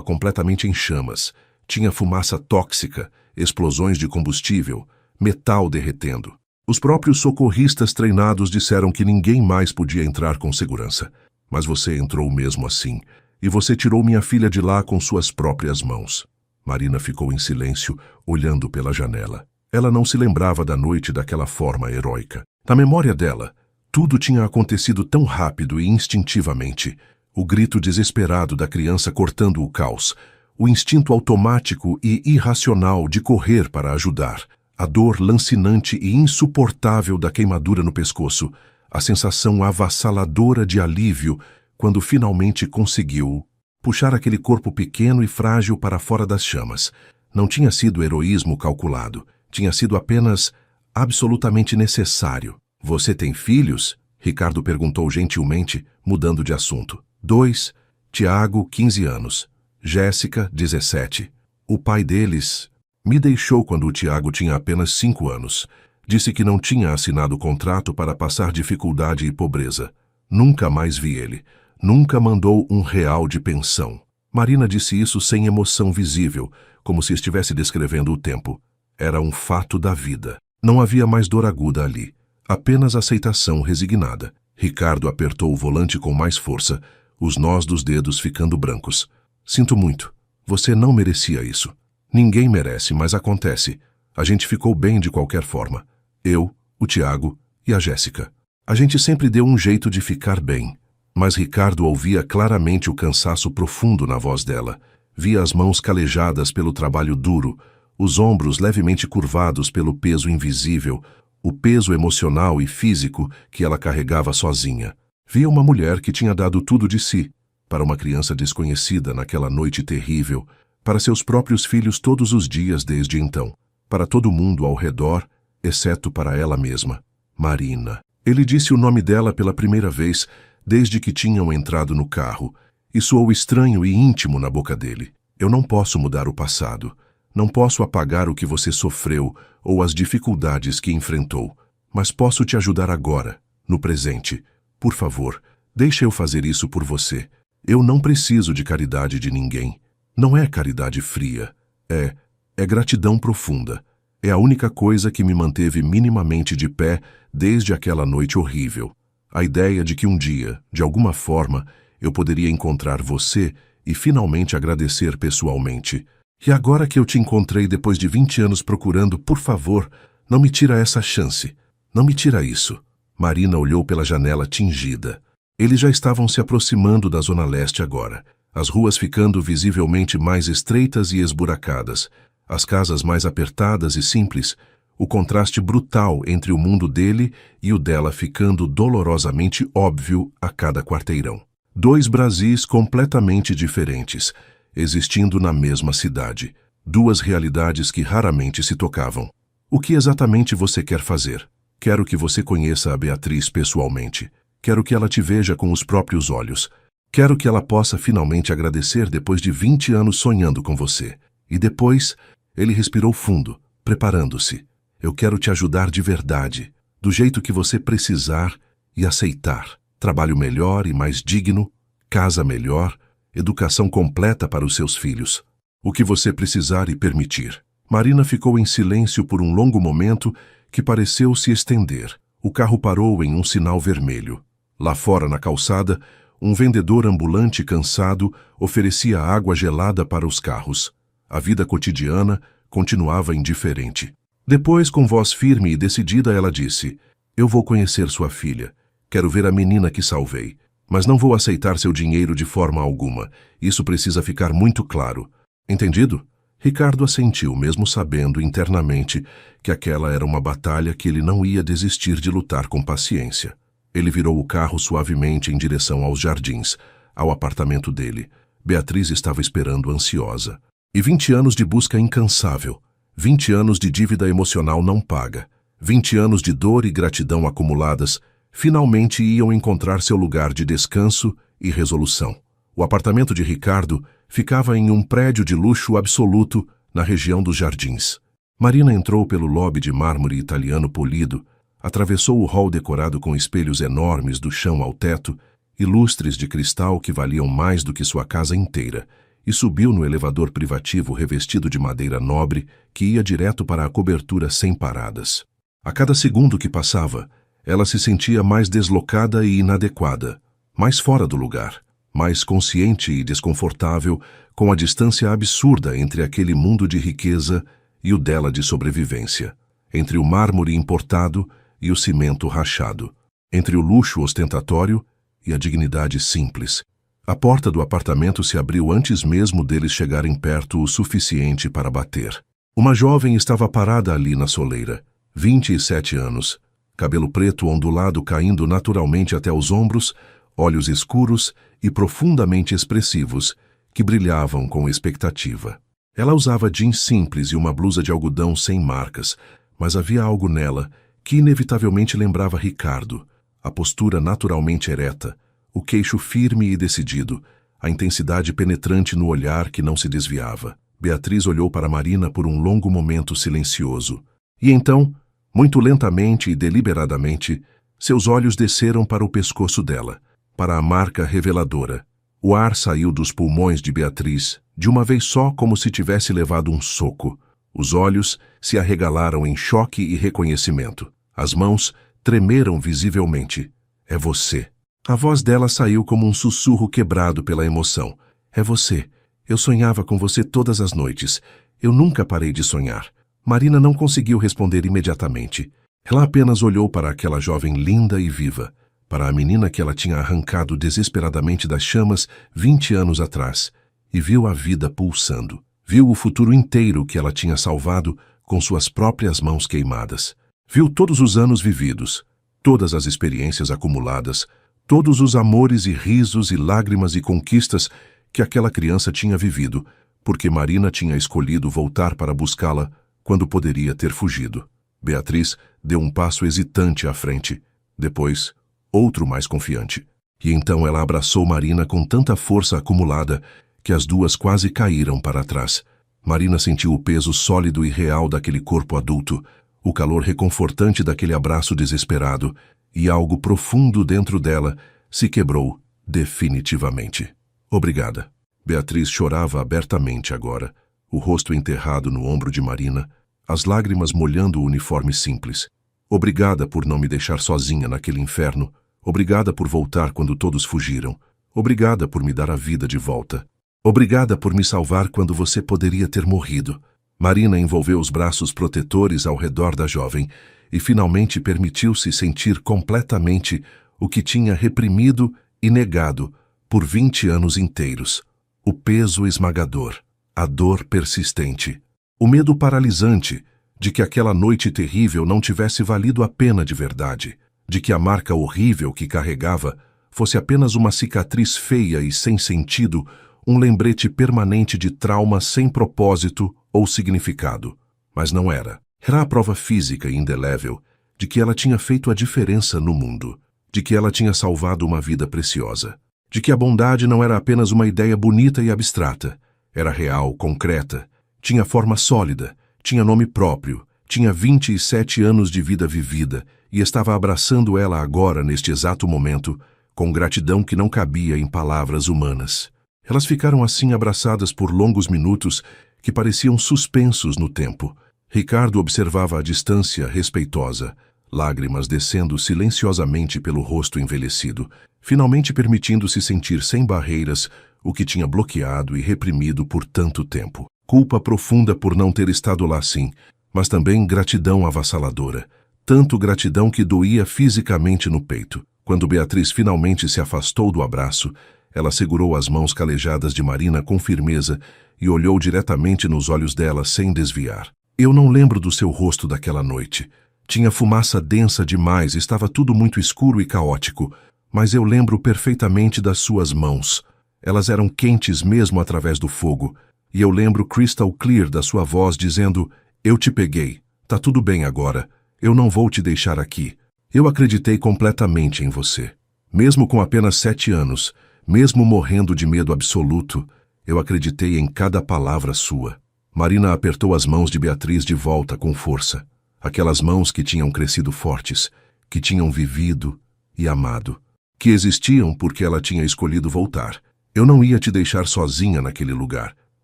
completamente em chamas. Tinha fumaça tóxica, explosões de combustível, metal derretendo. Os próprios socorristas treinados disseram que ninguém mais podia entrar com segurança. Mas você entrou mesmo assim, e você tirou minha filha de lá com suas próprias mãos. Marina ficou em silêncio, olhando pela janela. Ela não se lembrava da noite daquela forma heróica. Na memória dela, tudo tinha acontecido tão rápido e instintivamente. O grito desesperado da criança cortando o caos, o instinto automático e irracional de correr para ajudar, a dor lancinante e insuportável da queimadura no pescoço, a sensação avassaladora de alívio quando finalmente conseguiu puxar aquele corpo pequeno e frágil para fora das chamas. Não tinha sido heroísmo calculado. Tinha sido apenas absolutamente necessário. Você tem filhos? Ricardo perguntou gentilmente, mudando de assunto. 2. Tiago, 15 anos. Jéssica, 17. O pai deles me deixou quando o Tiago tinha apenas 5 anos. Disse que não tinha assinado o contrato para passar dificuldade e pobreza. Nunca mais vi ele. Nunca mandou R$1 de pensão. Marina disse isso sem emoção visível, como se estivesse descrevendo o tempo. Era um fato da vida. Não havia mais dor aguda ali. Apenas aceitação resignada. Ricardo apertou o volante com mais força, os nós dos dedos ficando brancos. Sinto muito. Você não merecia isso. Ninguém merece, mas acontece. A gente ficou bem de qualquer forma. Eu, o Tiago e a Jéssica. A gente sempre deu um jeito de ficar bem. Mas Ricardo ouvia claramente o cansaço profundo na voz dela. Via as mãos calejadas pelo trabalho duro, os ombros levemente curvados pelo peso invisível, o peso emocional e físico que ela carregava sozinha. Via uma mulher que tinha dado tudo de si, para uma criança desconhecida naquela noite terrível, para seus próprios filhos todos os dias desde então, para todo mundo ao redor, exceto para ela mesma. Marina. Ele disse o nome dela pela primeira vez desde que tinham entrado no carro, e soou estranho e íntimo na boca dele. Eu não posso mudar o passado. Não posso apagar o que você sofreu ou as dificuldades que enfrentou, mas posso te ajudar agora, no presente. Por favor, deixe eu fazer isso por você. Eu não preciso de caridade de ninguém. Não é caridade fria. É gratidão profunda. É a única coisa que me manteve minimamente de pé desde aquela noite horrível. A ideia de que um dia, de alguma forma, eu poderia encontrar você e finalmente agradecer pessoalmente. E agora que eu te encontrei depois de 20 anos procurando, por favor, não me tira essa chance. Não me tira isso. Marina olhou pela janela tingida. Eles já estavam se aproximando da Zona Leste agora, as ruas ficando visivelmente mais estreitas e esburacadas, as casas mais apertadas e simples, o contraste brutal entre o mundo dele e o dela ficando dolorosamente óbvio a cada quarteirão. 2 Brasis completamente diferentes, existindo na mesma cidade. 2 realidades que raramente se tocavam. O que exatamente você quer fazer? Quero que você conheça a Beatriz pessoalmente. Quero que ela te veja com os próprios olhos. Quero que ela possa finalmente agradecer depois de 20 anos sonhando com você. E depois, ele respirou fundo, preparando-se. Eu quero te ajudar de verdade, do jeito que você precisar e aceitar. Trabalho melhor e mais digno, casa melhor, educação completa para os seus filhos. O que você precisar e permitir. Marina ficou em silêncio por um longo momento que pareceu se estender. O carro parou em um sinal vermelho. Lá fora, na calçada, um vendedor ambulante cansado oferecia água gelada para os carros. A vida cotidiana continuava indiferente. Depois, com voz firme e decidida, ela disse: "Eu vou conhecer sua filha. Quero ver a menina que salvei. Mas não vou aceitar seu dinheiro de forma alguma. Isso precisa ficar muito claro. Entendido?" Ricardo assentiu, mesmo sabendo internamente que aquela era uma batalha que ele não ia desistir de lutar com paciência. Ele virou o carro suavemente em direção aos jardins, ao apartamento dele. Beatriz estava esperando ansiosa. E 20 anos de busca incansável, 20 anos de dívida emocional não paga, 20 anos de dor e gratidão acumuladas, finalmente iam encontrar seu lugar de descanso e resolução. O apartamento de Ricardo ficava em um prédio de luxo absoluto na região dos jardins. Marina entrou pelo lobby de mármore italiano polido, atravessou o hall decorado com espelhos enormes do chão ao teto e lustres de cristal que valiam mais do que sua casa inteira, e subiu no elevador privativo revestido de madeira nobre que ia direto para a cobertura sem paradas. A cada segundo que passava, ela se sentia mais deslocada e inadequada, mais fora do lugar, mais consciente e desconfortável com a distância absurda entre aquele mundo de riqueza e o dela de sobrevivência, entre o mármore importado e o cimento rachado, entre o luxo ostentatório e a dignidade simples. A porta do apartamento se abriu antes mesmo deles chegarem perto o suficiente para bater. Uma jovem estava parada ali na soleira, 27 anos, cabelo preto ondulado caindo naturalmente até os ombros, olhos escuros e profundamente expressivos, que brilhavam com expectativa. Ela usava jeans simples e uma blusa de algodão sem marcas, mas havia algo nela que inevitavelmente lembrava Ricardo, a postura naturalmente ereta, o queixo firme e decidido, a intensidade penetrante no olhar que não se desviava. Beatriz olhou para Marina por um longo momento silencioso. E então, muito lentamente e deliberadamente, seus olhos desceram para o pescoço dela, para a marca reveladora. O ar saiu dos pulmões de Beatriz, de uma vez só como se tivesse levado um soco. Os olhos se arregalaram em choque e reconhecimento. As mãos tremeram visivelmente. "É você." A voz dela saiu como um sussurro quebrado pela emoção. "É você. Eu sonhava com você todas as noites. Eu nunca parei de sonhar." Marina não conseguiu responder imediatamente. Ela apenas olhou para aquela jovem linda e viva, para a menina que ela tinha arrancado desesperadamente das chamas 20 anos atrás, e viu a vida pulsando. Viu o futuro inteiro que ela tinha salvado com suas próprias mãos queimadas. Viu todos os anos vividos, todas as experiências acumuladas, todos os amores e risos e lágrimas e conquistas que aquela criança tinha vivido, porque Marina tinha escolhido voltar para buscá-la quando poderia ter fugido. Beatriz deu um passo hesitante à frente, depois outro mais confiante. E então ela abraçou Marina com tanta força acumulada que as duas quase caíram para trás. Marina sentiu o peso sólido e real daquele corpo adulto, o calor reconfortante daquele abraço desesperado, e algo profundo dentro dela se quebrou definitivamente. "Obrigada." Beatriz chorava abertamente agora, o rosto enterrado no ombro de Marina, as lágrimas molhando o uniforme simples. "Obrigada por não me deixar sozinha naquele inferno. Obrigada por voltar quando todos fugiram. Obrigada por me dar a vida de volta. Obrigada por me salvar quando você poderia ter morrido." Marina envolveu os braços protetores ao redor da jovem e finalmente permitiu-se sentir completamente o que tinha reprimido e negado por 20 anos inteiros. O peso esmagador, a dor persistente, o medo paralisante de que aquela noite terrível não tivesse valido a pena de verdade, de que a marca horrível que carregava fosse apenas uma cicatriz feia e sem sentido, um lembrete permanente de trauma sem propósito ou significado. Mas não era. Era a prova física e indelével de que ela tinha feito a diferença no mundo, de que ela tinha salvado uma vida preciosa, de que a bondade não era apenas uma ideia bonita e abstrata, era real, concreta, tinha forma sólida, tinha nome próprio, tinha 27 anos de vida vivida e estava abraçando ela agora, neste exato momento, com gratidão que não cabia em palavras humanas. Elas ficaram assim abraçadas por longos minutos que pareciam suspensos no tempo. Ricardo observava a distância respeitosa, lágrimas descendo silenciosamente pelo rosto envelhecido, finalmente permitindo-se sentir sem barreiras o que tinha bloqueado e reprimido por tanto tempo. Culpa profunda por não ter estado lá sim, mas também gratidão avassaladora. Tanto gratidão que doía fisicamente no peito. Quando Beatriz finalmente se afastou do abraço, ela segurou as mãos calejadas de Marina com firmeza e olhou diretamente nos olhos dela sem desviar. Eu não lembro do seu rosto daquela noite. Tinha fumaça densa demais, estava tudo muito escuro e caótico, mas eu lembro perfeitamente das suas mãos. Elas eram quentes mesmo através do fogo, e eu lembro crystal clear da sua voz dizendo: eu te peguei, tá tudo bem agora, eu não vou te deixar aqui. Eu acreditei completamente em você. Mesmo com apenas 7 anos, mesmo morrendo de medo absoluto, eu acreditei em cada palavra sua. Marina apertou as mãos de Beatriz de volta com força. Aquelas mãos que tinham crescido fortes, que tinham vivido e amado, que existiam porque ela tinha escolhido voltar. Eu não ia te deixar sozinha naquele lugar.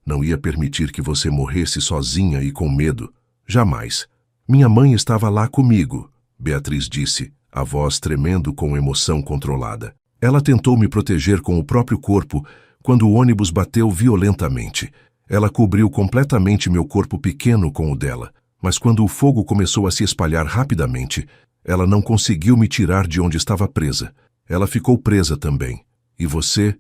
Não ia permitir que você morresse sozinha e com medo. Jamais. Minha mãe estava lá comigo, Beatriz disse, a voz tremendo com emoção controlada. Ela tentou me proteger com o próprio corpo quando o ônibus bateu violentamente. Ela cobriu completamente meu corpo pequeno com o dela, mas quando o fogo começou a se espalhar rapidamente, ela não conseguiu me tirar de onde estava presa. Ela ficou presa também. E você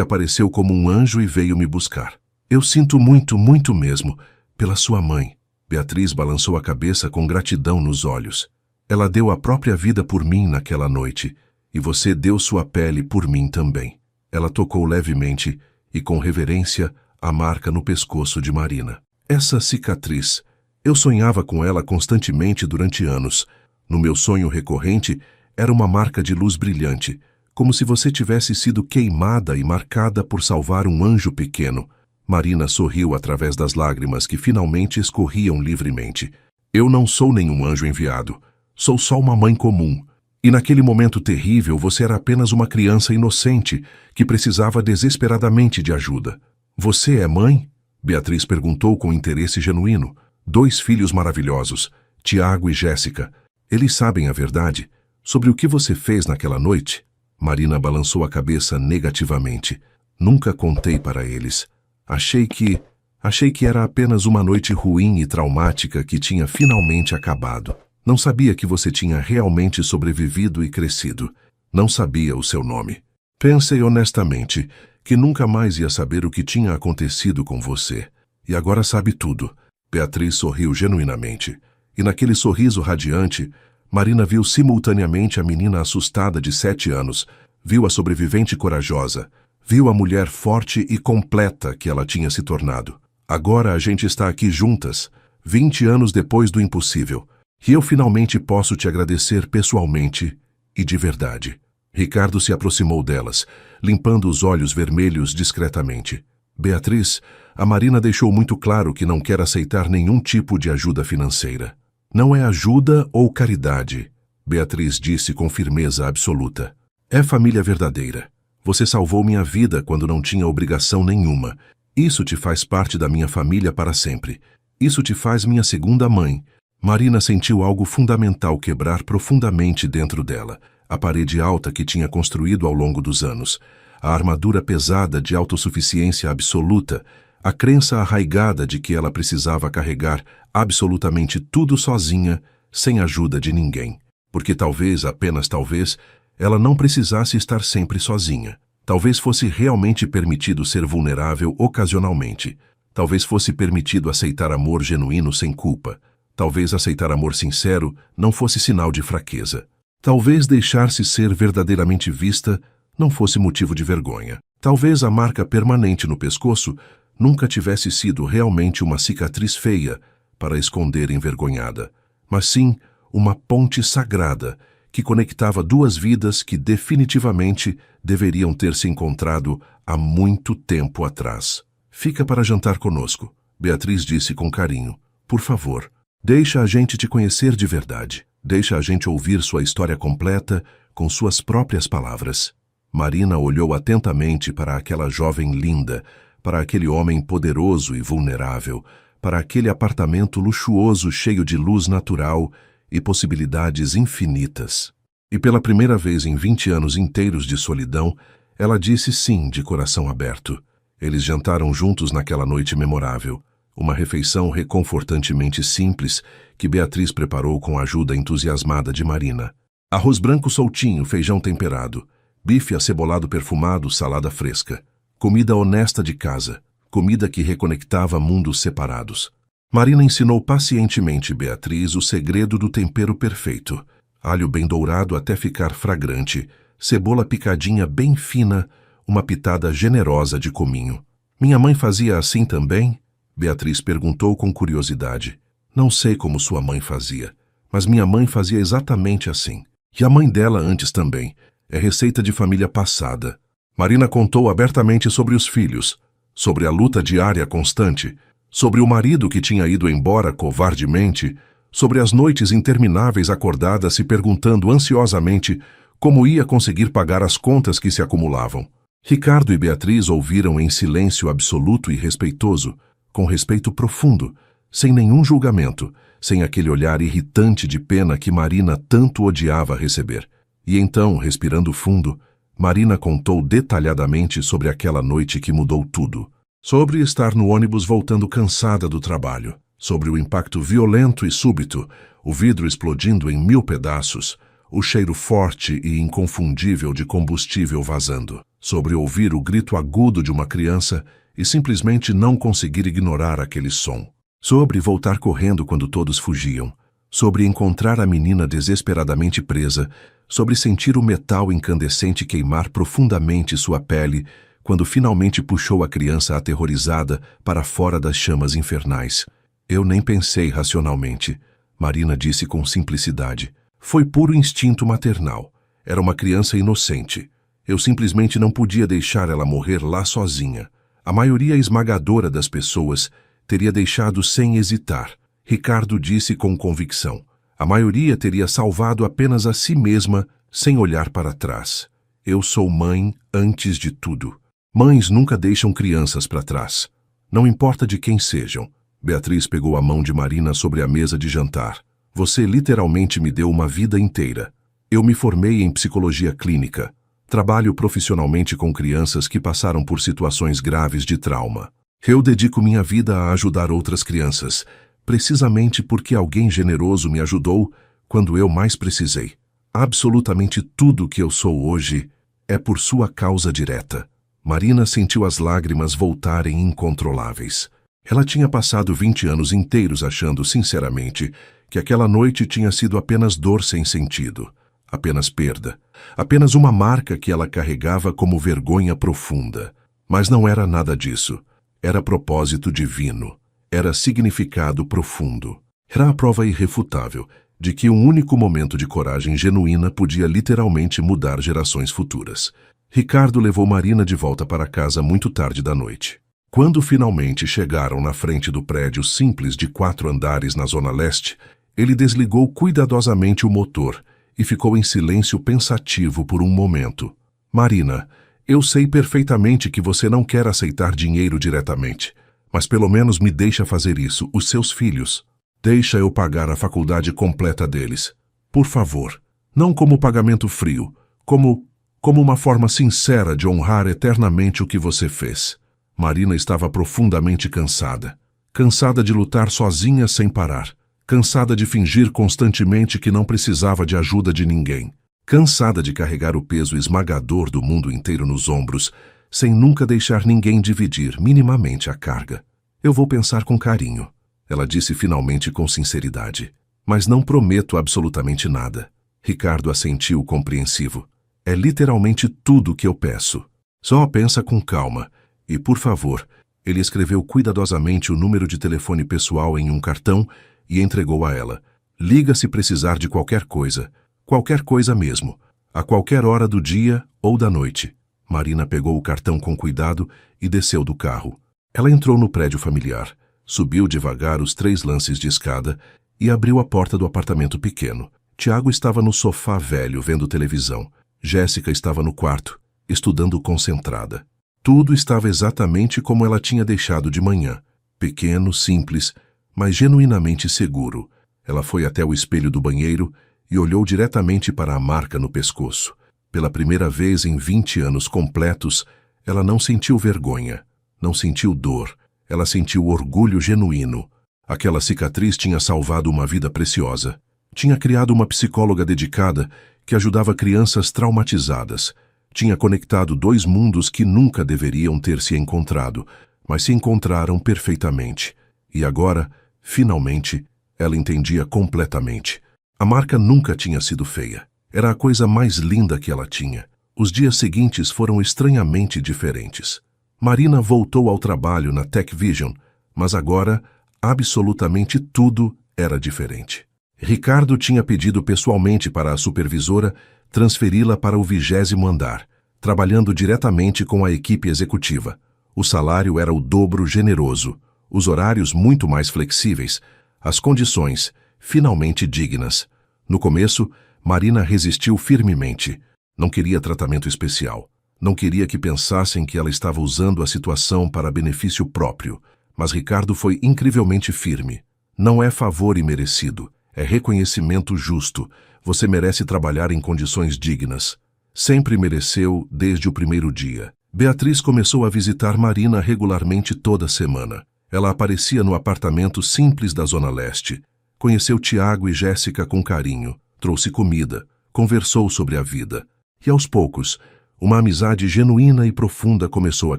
apareceu como um anjo e veio me buscar. Eu sinto muito, muito mesmo, pela sua mãe. Beatriz balançou a cabeça com gratidão nos olhos. Ela deu a própria vida por mim naquela noite, e você deu sua pele por mim também. Ela tocou levemente e com reverência a marca no pescoço de Marina. Essa cicatriz, eu sonhava com ela constantemente durante anos. No meu sonho recorrente, era uma marca de luz brilhante, como se você tivesse sido queimada e marcada por salvar um anjo pequeno. Marina sorriu através das lágrimas que finalmente escorriam livremente. Eu não sou nenhum anjo enviado. Sou só uma mãe comum. E naquele momento terrível você era apenas uma criança inocente que precisava desesperadamente de ajuda. Você é mãe? Beatriz perguntou com interesse genuíno. 2 filhos maravilhosos, Tiago e Jéssica. Eles sabem a verdade sobre o que você fez naquela noite? Marina balançou a cabeça negativamente. Nunca contei para eles. Achei que era apenas uma noite ruim e traumática que tinha finalmente acabado. Não sabia que você tinha realmente sobrevivido e crescido. Não sabia o seu nome. Pensei honestamente que nunca mais ia saber o que tinha acontecido com você. E agora sabe tudo. Beatriz sorriu genuinamente. E naquele sorriso radiante, Marina viu simultaneamente a menina assustada de 7 anos, viu a sobrevivente corajosa, viu a mulher forte e completa que ela tinha se tornado. Agora a gente está aqui juntas, 20 anos depois do impossível, e eu finalmente posso te agradecer pessoalmente e de verdade. Ricardo se aproximou delas, limpando os olhos vermelhos discretamente. Beatriz, a Marina deixou muito claro que não quer aceitar nenhum tipo de ajuda financeira. Não é ajuda ou caridade, Beatriz disse com firmeza absoluta. É família verdadeira. Você salvou minha vida quando não tinha obrigação nenhuma. Isso te faz parte da minha família para sempre. Isso te faz minha segunda mãe. Marina sentiu algo fundamental quebrar profundamente dentro dela. A parede alta que tinha construído ao longo dos anos. A armadura pesada de autossuficiência absoluta. A crença arraigada de que ela precisava carregar absolutamente tudo sozinha, sem ajuda de ninguém. Porque talvez, apenas talvez, ela não precisasse estar sempre sozinha. Talvez fosse realmente permitido ser vulnerável ocasionalmente. Talvez fosse permitido aceitar amor genuíno sem culpa. Talvez aceitar amor sincero não fosse sinal de fraqueza. Talvez deixar-se ser verdadeiramente vista não fosse motivo de vergonha. Talvez a marca permanente no pescoço nunca tivesse sido realmente uma cicatriz feia para esconder envergonhada, mas sim uma ponte sagrada que conectava 2 vidas que definitivamente deveriam ter se encontrado há muito tempo atrás. Fica para jantar conosco, Beatriz disse com carinho. Por favor, deixa a gente te conhecer de verdade. Deixa a gente ouvir sua história completa com suas próprias palavras. Marina olhou atentamente para aquela jovem linda, para aquele homem poderoso e vulnerável, para aquele apartamento luxuoso cheio de luz natural e possibilidades infinitas. E pela primeira vez em 20 anos inteiros de solidão, ela disse sim de coração aberto. Eles jantaram juntos naquela noite memorável, uma refeição reconfortantemente simples que Beatriz preparou com a ajuda entusiasmada de Marina. Arroz branco soltinho, feijão temperado, bife acebolado perfumado, salada fresca. Comida honesta de casa, comida que reconectava mundos separados. Marina ensinou pacientemente Beatriz o segredo do tempero perfeito. Alho bem dourado até ficar fragrante, cebola picadinha bem fina, uma pitada generosa de cominho. Minha mãe fazia assim também? Beatriz perguntou com curiosidade. Não sei como sua mãe fazia, mas minha mãe fazia exatamente assim. E a mãe dela antes também. É receita de família passada. Marina contou abertamente sobre os filhos, sobre a luta diária constante, sobre o marido que tinha ido embora covardemente, sobre as noites intermináveis acordadas se perguntando ansiosamente como ia conseguir pagar as contas que se acumulavam. Ricardo e Beatriz ouviram em silêncio absoluto e respeitoso, com respeito profundo, sem nenhum julgamento, sem aquele olhar irritante de pena que Marina tanto odiava receber. E então, respirando fundo, Marina contou detalhadamente sobre aquela noite que mudou tudo. Sobre estar no ônibus voltando cansada do trabalho, sobre o impacto violento e súbito, o vidro explodindo em 1000 pedaços, o cheiro forte e inconfundível de combustível vazando, sobre ouvir o grito agudo de uma criança e simplesmente não conseguir ignorar aquele som, sobre voltar correndo quando todos fugiam, sobre encontrar a menina desesperadamente presa, sobre sentir o metal incandescente queimar profundamente sua pele quando finalmente puxou a criança aterrorizada para fora das chamas infernais. Eu nem pensei racionalmente, Marina disse com simplicidade. Foi puro instinto maternal. Era uma criança inocente. Eu simplesmente não podia deixar ela morrer lá sozinha. A maioria esmagadora das pessoas teria deixado sem hesitar. Ricardo disse com convicção. A maioria teria salvado apenas a si mesma, sem olhar para trás. Eu sou mãe antes de tudo. Mães nunca deixam crianças para trás. Não importa de quem sejam. Beatriz pegou a mão de Marina sobre a mesa de jantar. Você literalmente me deu uma vida inteira. Eu me formei em psicologia clínica. Trabalho profissionalmente com crianças que passaram por situações graves de trauma. Eu dedico minha vida a ajudar outras crianças, precisamente porque alguém generoso me ajudou quando eu mais precisei. Absolutamente tudo que eu sou hoje é por sua causa direta. Marina sentiu as lágrimas voltarem incontroláveis. Ela tinha passado 20 anos inteiros achando, sinceramente, que aquela noite tinha sido apenas dor sem sentido, apenas perda, apenas uma marca que ela carregava como vergonha profunda. Mas não era nada disso. Era propósito divino. Era significado profundo. Era a prova irrefutável de que um único momento de coragem genuína podia literalmente mudar gerações futuras. Ricardo levou Marina de volta para casa muito tarde da noite. Quando finalmente chegaram na frente do prédio simples de 4 andares na Zona Leste, ele desligou cuidadosamente o motor e ficou em silêncio pensativo por um momento. Marina, eu sei perfeitamente que você não quer aceitar dinheiro diretamente, mas pelo menos me deixa fazer isso, os seus filhos. Deixa eu pagar a faculdade completa deles. Por favor, não como pagamento frio, como uma forma sincera de honrar eternamente o que você fez. Marina estava profundamente cansada. Cansada de lutar sozinha sem parar. Cansada de fingir constantemente que não precisava de ajuda de ninguém. Cansada de carregar o peso esmagador do mundo inteiro nos ombros, sem nunca deixar ninguém dividir minimamente a carga. Eu vou pensar com carinho, ela disse finalmente com sinceridade. Mas não prometo absolutamente nada. Ricardo assentiu compreensivo. É literalmente tudo o que eu peço. Só pensa com calma. E, por favor, ele escreveu cuidadosamente o número de telefone pessoal em um cartão e entregou a ela. Liga se precisar de qualquer coisa mesmo, a qualquer hora do dia ou da noite. Marina pegou o cartão com cuidado e desceu do carro. Ela entrou no prédio familiar, subiu devagar os 3 lances de escada e abriu a porta do apartamento pequeno. Tiago estava no sofá velho vendo televisão. Jéssica estava no quarto, estudando concentrada. Tudo estava exatamente como ela tinha deixado de manhã. Pequeno, simples, mas genuinamente seguro. Ela foi até o espelho do banheiro e olhou diretamente para a marca no pescoço. Pela primeira vez em 20 anos completos, ela não sentiu vergonha, não sentiu dor, ela sentiu orgulho genuíno. Aquela cicatriz tinha salvado uma vida preciosa. Tinha criado uma psicóloga dedicada que ajudava crianças traumatizadas. Tinha conectado dois mundos que nunca deveriam ter se encontrado, mas se encontraram perfeitamente. E agora, finalmente, ela entendia completamente. A marca nunca tinha sido feia. Era a coisa mais linda que ela tinha. Os dias seguintes foram estranhamente diferentes. Marina voltou ao trabalho na Tech Vision, mas agora, absolutamente tudo era diferente. Ricardo tinha pedido pessoalmente para a supervisora transferi-la para o 20º andar, trabalhando diretamente com a equipe executiva. O salário era o dobro generoso, os horários muito mais flexíveis, as condições finalmente dignas. No começo, Marina resistiu firmemente. Não queria tratamento especial. Não queria que pensassem que ela estava usando a situação para benefício próprio. Mas Ricardo foi incrivelmente firme. Não é favor imerecido, é reconhecimento justo. Você merece trabalhar em condições dignas. Sempre mereceu desde o primeiro dia. Beatriz começou a visitar Marina regularmente toda semana. Ela aparecia no apartamento simples da Zona Leste. Conheceu Tiago e Jéssica com carinho, trouxe comida, conversou sobre a vida. E aos poucos, uma amizade genuína e profunda começou a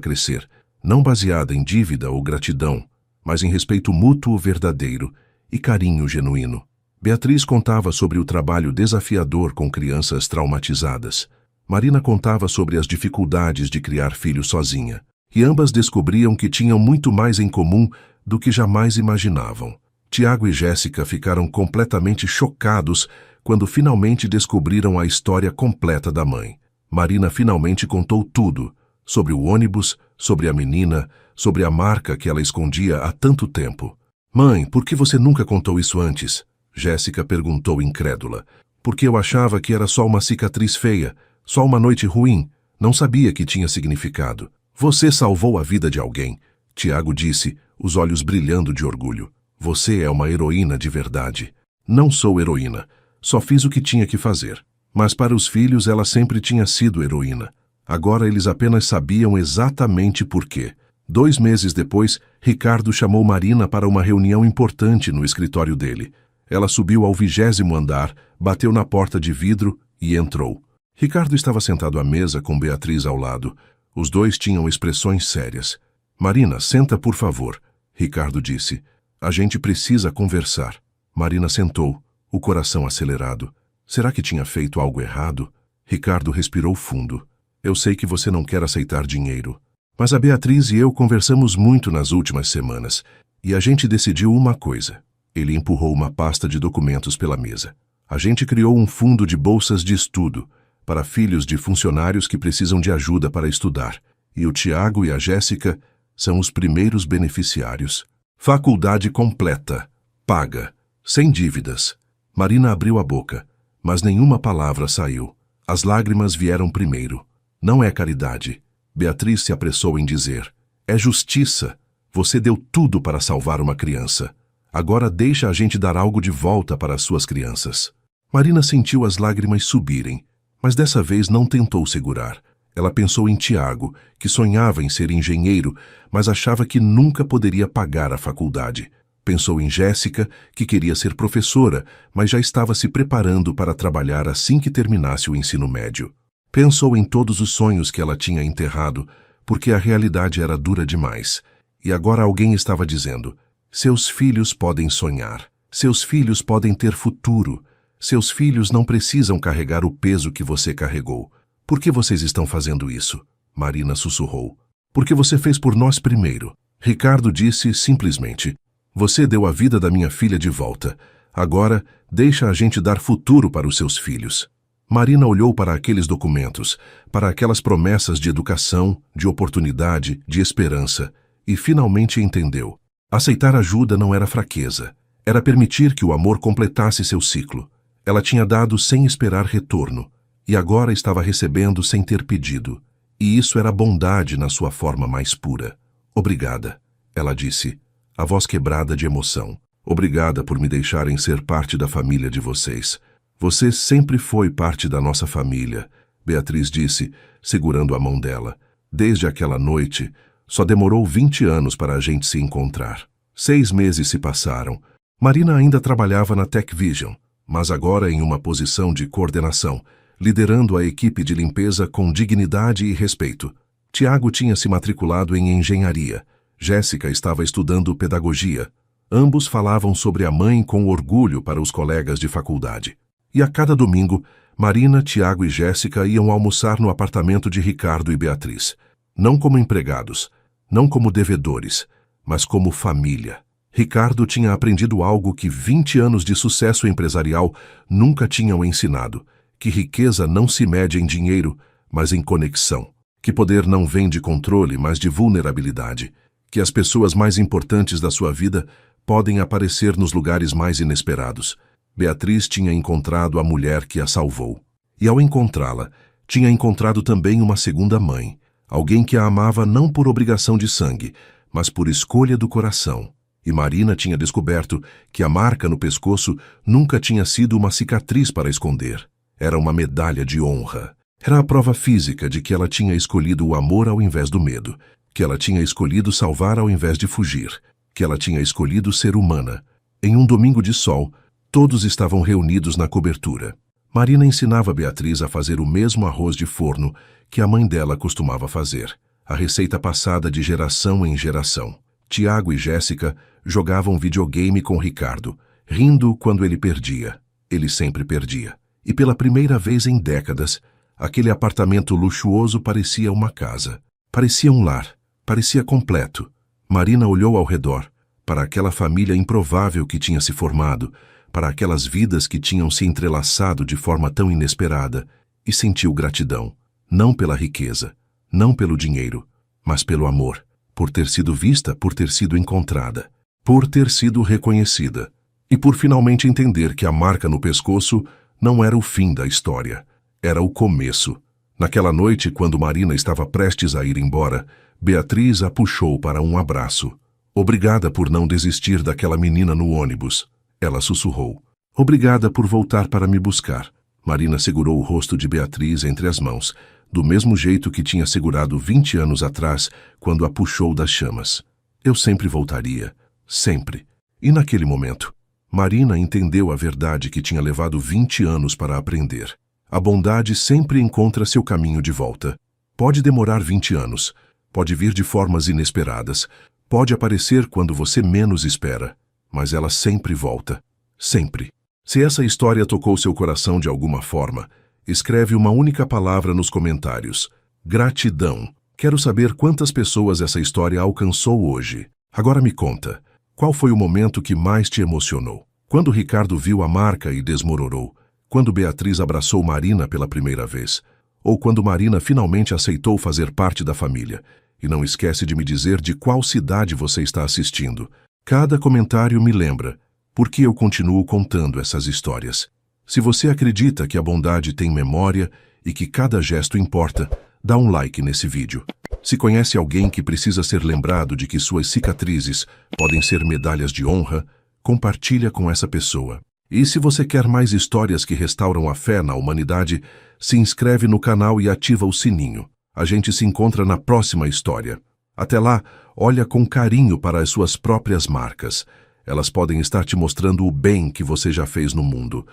crescer, não baseada em dívida ou gratidão, mas em respeito mútuo verdadeiro e carinho genuíno. Beatriz contava sobre o trabalho desafiador com crianças traumatizadas. Marina contava sobre as dificuldades de criar filhos sozinha. E ambas descobriam que tinham muito mais em comum do que jamais imaginavam. Tiago e Jéssica ficaram completamente chocados quando finalmente descobriram a história completa da mãe. Marina finalmente contou tudo, sobre o ônibus, sobre a menina, sobre a marca que ela escondia há tanto tempo. Mãe, por que você nunca contou isso antes? Jéssica perguntou incrédula. Porque eu achava que era só uma cicatriz feia, só uma noite ruim, não sabia que tinha significado. Você salvou a vida de alguém, Tiago disse, os olhos brilhando de orgulho. Você é uma heroína de verdade. Não sou heroína, só fiz o que tinha que fazer. Mas para os filhos ela sempre tinha sido heroína. Agora eles apenas sabiam exatamente por quê. 2 meses depois, Ricardo chamou Marina para uma reunião importante no escritório dele. Ela subiu ao 20º andar, bateu na porta de vidro e entrou. Ricardo estava sentado à mesa com Beatriz ao lado. Os dois tinham expressões sérias. Marina, senta por favor, Ricardo disse. A gente precisa conversar. Marina sentou, o coração acelerado. Será que tinha feito algo errado? Ricardo respirou fundo. Eu sei que você não quer aceitar dinheiro. Mas a Beatriz e eu conversamos muito nas últimas semanas. E a gente decidiu uma coisa. Ele empurrou uma pasta de documentos pela mesa. A gente criou um fundo de bolsas de estudo para filhos de funcionários que precisam de ajuda para estudar. E o Tiago e a Jéssica são os primeiros beneficiários. Faculdade completa, paga, sem dívidas. Marina abriu a boca, mas nenhuma palavra saiu. As lágrimas vieram primeiro. Não é caridade. Beatriz se apressou em dizer. É justiça. Você deu tudo para salvar uma criança. Agora deixa a gente dar algo de volta para as suas crianças. Marina sentiu as lágrimas subirem, mas dessa vez não tentou segurar. Ela pensou em Tiago, que sonhava em ser engenheiro, mas achava que nunca poderia pagar a faculdade. Pensou em Jéssica, que queria ser professora, mas já estava se preparando para trabalhar assim que terminasse o ensino médio. Pensou em todos os sonhos que ela tinha enterrado, porque a realidade era dura demais. E agora alguém estava dizendo, seus filhos podem sonhar, seus filhos podem ter futuro, seus filhos não precisam carregar o peso que você carregou. Por que vocês estão fazendo isso? Marina sussurrou. Porque você fez por nós primeiro. Ricardo disse simplesmente, você deu a vida da minha filha de volta. Agora, deixa a gente dar futuro para os seus filhos. Marina olhou para aqueles documentos, para aquelas promessas de educação, de oportunidade, de esperança, e finalmente entendeu. Aceitar ajuda não era fraqueza. Era permitir que o amor completasse seu ciclo. Ela tinha dado sem esperar retorno, e agora estava recebendo sem ter pedido. E isso era bondade na sua forma mais pura. Obrigada, ela disse, a voz quebrada de emoção. Obrigada por me deixarem ser parte da família de vocês. Você sempre foi parte da nossa família, Beatriz disse, segurando a mão dela. Desde aquela noite, só demorou 20 anos para a gente se encontrar. 6 meses se passaram. Marina ainda trabalhava na TechVision, mas agora em uma posição de coordenação, liderando a equipe de limpeza com dignidade e respeito. Tiago tinha se matriculado em engenharia. Jéssica estava estudando pedagogia. Ambos falavam sobre a mãe com orgulho para os colegas de faculdade. E a cada domingo, Marina, Tiago e Jéssica iam almoçar no apartamento de Ricardo e Beatriz. Não como empregados, não como devedores, mas como família. Ricardo tinha aprendido algo que 20 anos de sucesso empresarial nunca tinham ensinado: que riqueza não se mede em dinheiro, mas em conexão. Que poder não vem de controle, mas de vulnerabilidade. Que as pessoas mais importantes da sua vida podem aparecer nos lugares mais inesperados. Beatriz tinha encontrado a mulher que a salvou. E ao encontrá-la, tinha encontrado também uma segunda mãe. Alguém que a amava não por obrigação de sangue, mas por escolha do coração. E Marina tinha descoberto que a marca no pescoço nunca tinha sido uma cicatriz para esconder. Era uma medalha de honra. Era a prova física de que ela tinha escolhido o amor ao invés do medo, que ela tinha escolhido salvar ao invés de fugir, que ela tinha escolhido ser humana. Em um domingo de sol, todos estavam reunidos na cobertura. Marina ensinava Beatriz a fazer o mesmo arroz de forno que a mãe dela costumava fazer, a receita passada de geração em geração. Tiago e Jéssica jogavam videogame com Ricardo, rindo quando ele perdia. Ele sempre perdia. E pela primeira vez em décadas, aquele apartamento luxuoso parecia uma casa. Parecia um lar. Parecia completo. Marina olhou ao redor, para aquela família improvável que tinha se formado, para aquelas vidas que tinham se entrelaçado de forma tão inesperada, e sentiu gratidão, não pela riqueza, não pelo dinheiro, mas pelo amor, por ter sido vista, por ter sido encontrada, por ter sido reconhecida, e por finalmente entender que a marca no pescoço não era o fim da história, era o começo. Naquela noite, quando Marina estava prestes a ir embora, Beatriz a puxou para um abraço. Obrigada por não desistir daquela menina no ônibus. Ela sussurrou. Obrigada por voltar para me buscar. Marina segurou o rosto de Beatriz entre as mãos, do mesmo jeito que tinha segurado 20 anos atrás, quando a puxou das chamas. Eu sempre voltaria. Sempre. E naquele momento, Marina entendeu a verdade que tinha levado 20 anos para aprender. A bondade sempre encontra seu caminho de volta. Pode demorar 20 anos. Pode vir de formas inesperadas. Pode aparecer quando você menos espera. Mas ela sempre volta. Sempre. Se essa história tocou seu coração de alguma forma, escreve uma única palavra nos comentários. Gratidão. Quero saber quantas pessoas essa história alcançou hoje. Agora me conta. Qual foi o momento que mais te emocionou? Quando Ricardo viu a marca e desmoronou? Quando Beatriz abraçou Marina pela primeira vez? Ou quando Marina finalmente aceitou fazer parte da família? E não esquece de me dizer de qual cidade você está assistindo. Cada comentário me lembra, porque eu continuo contando essas histórias. Se você acredita que a bondade tem memória e que cada gesto importa, dá um like nesse vídeo. Se conhece alguém que precisa ser lembrado de que suas cicatrizes podem ser medalhas de honra, compartilha com essa pessoa. E se você quer mais histórias que restauram a fé na humanidade, se inscreve no canal e ativa o sininho. A gente se encontra na próxima história. Até lá, olha com carinho para as suas próprias marcas. Elas podem estar te mostrando o bem que você já fez no mundo.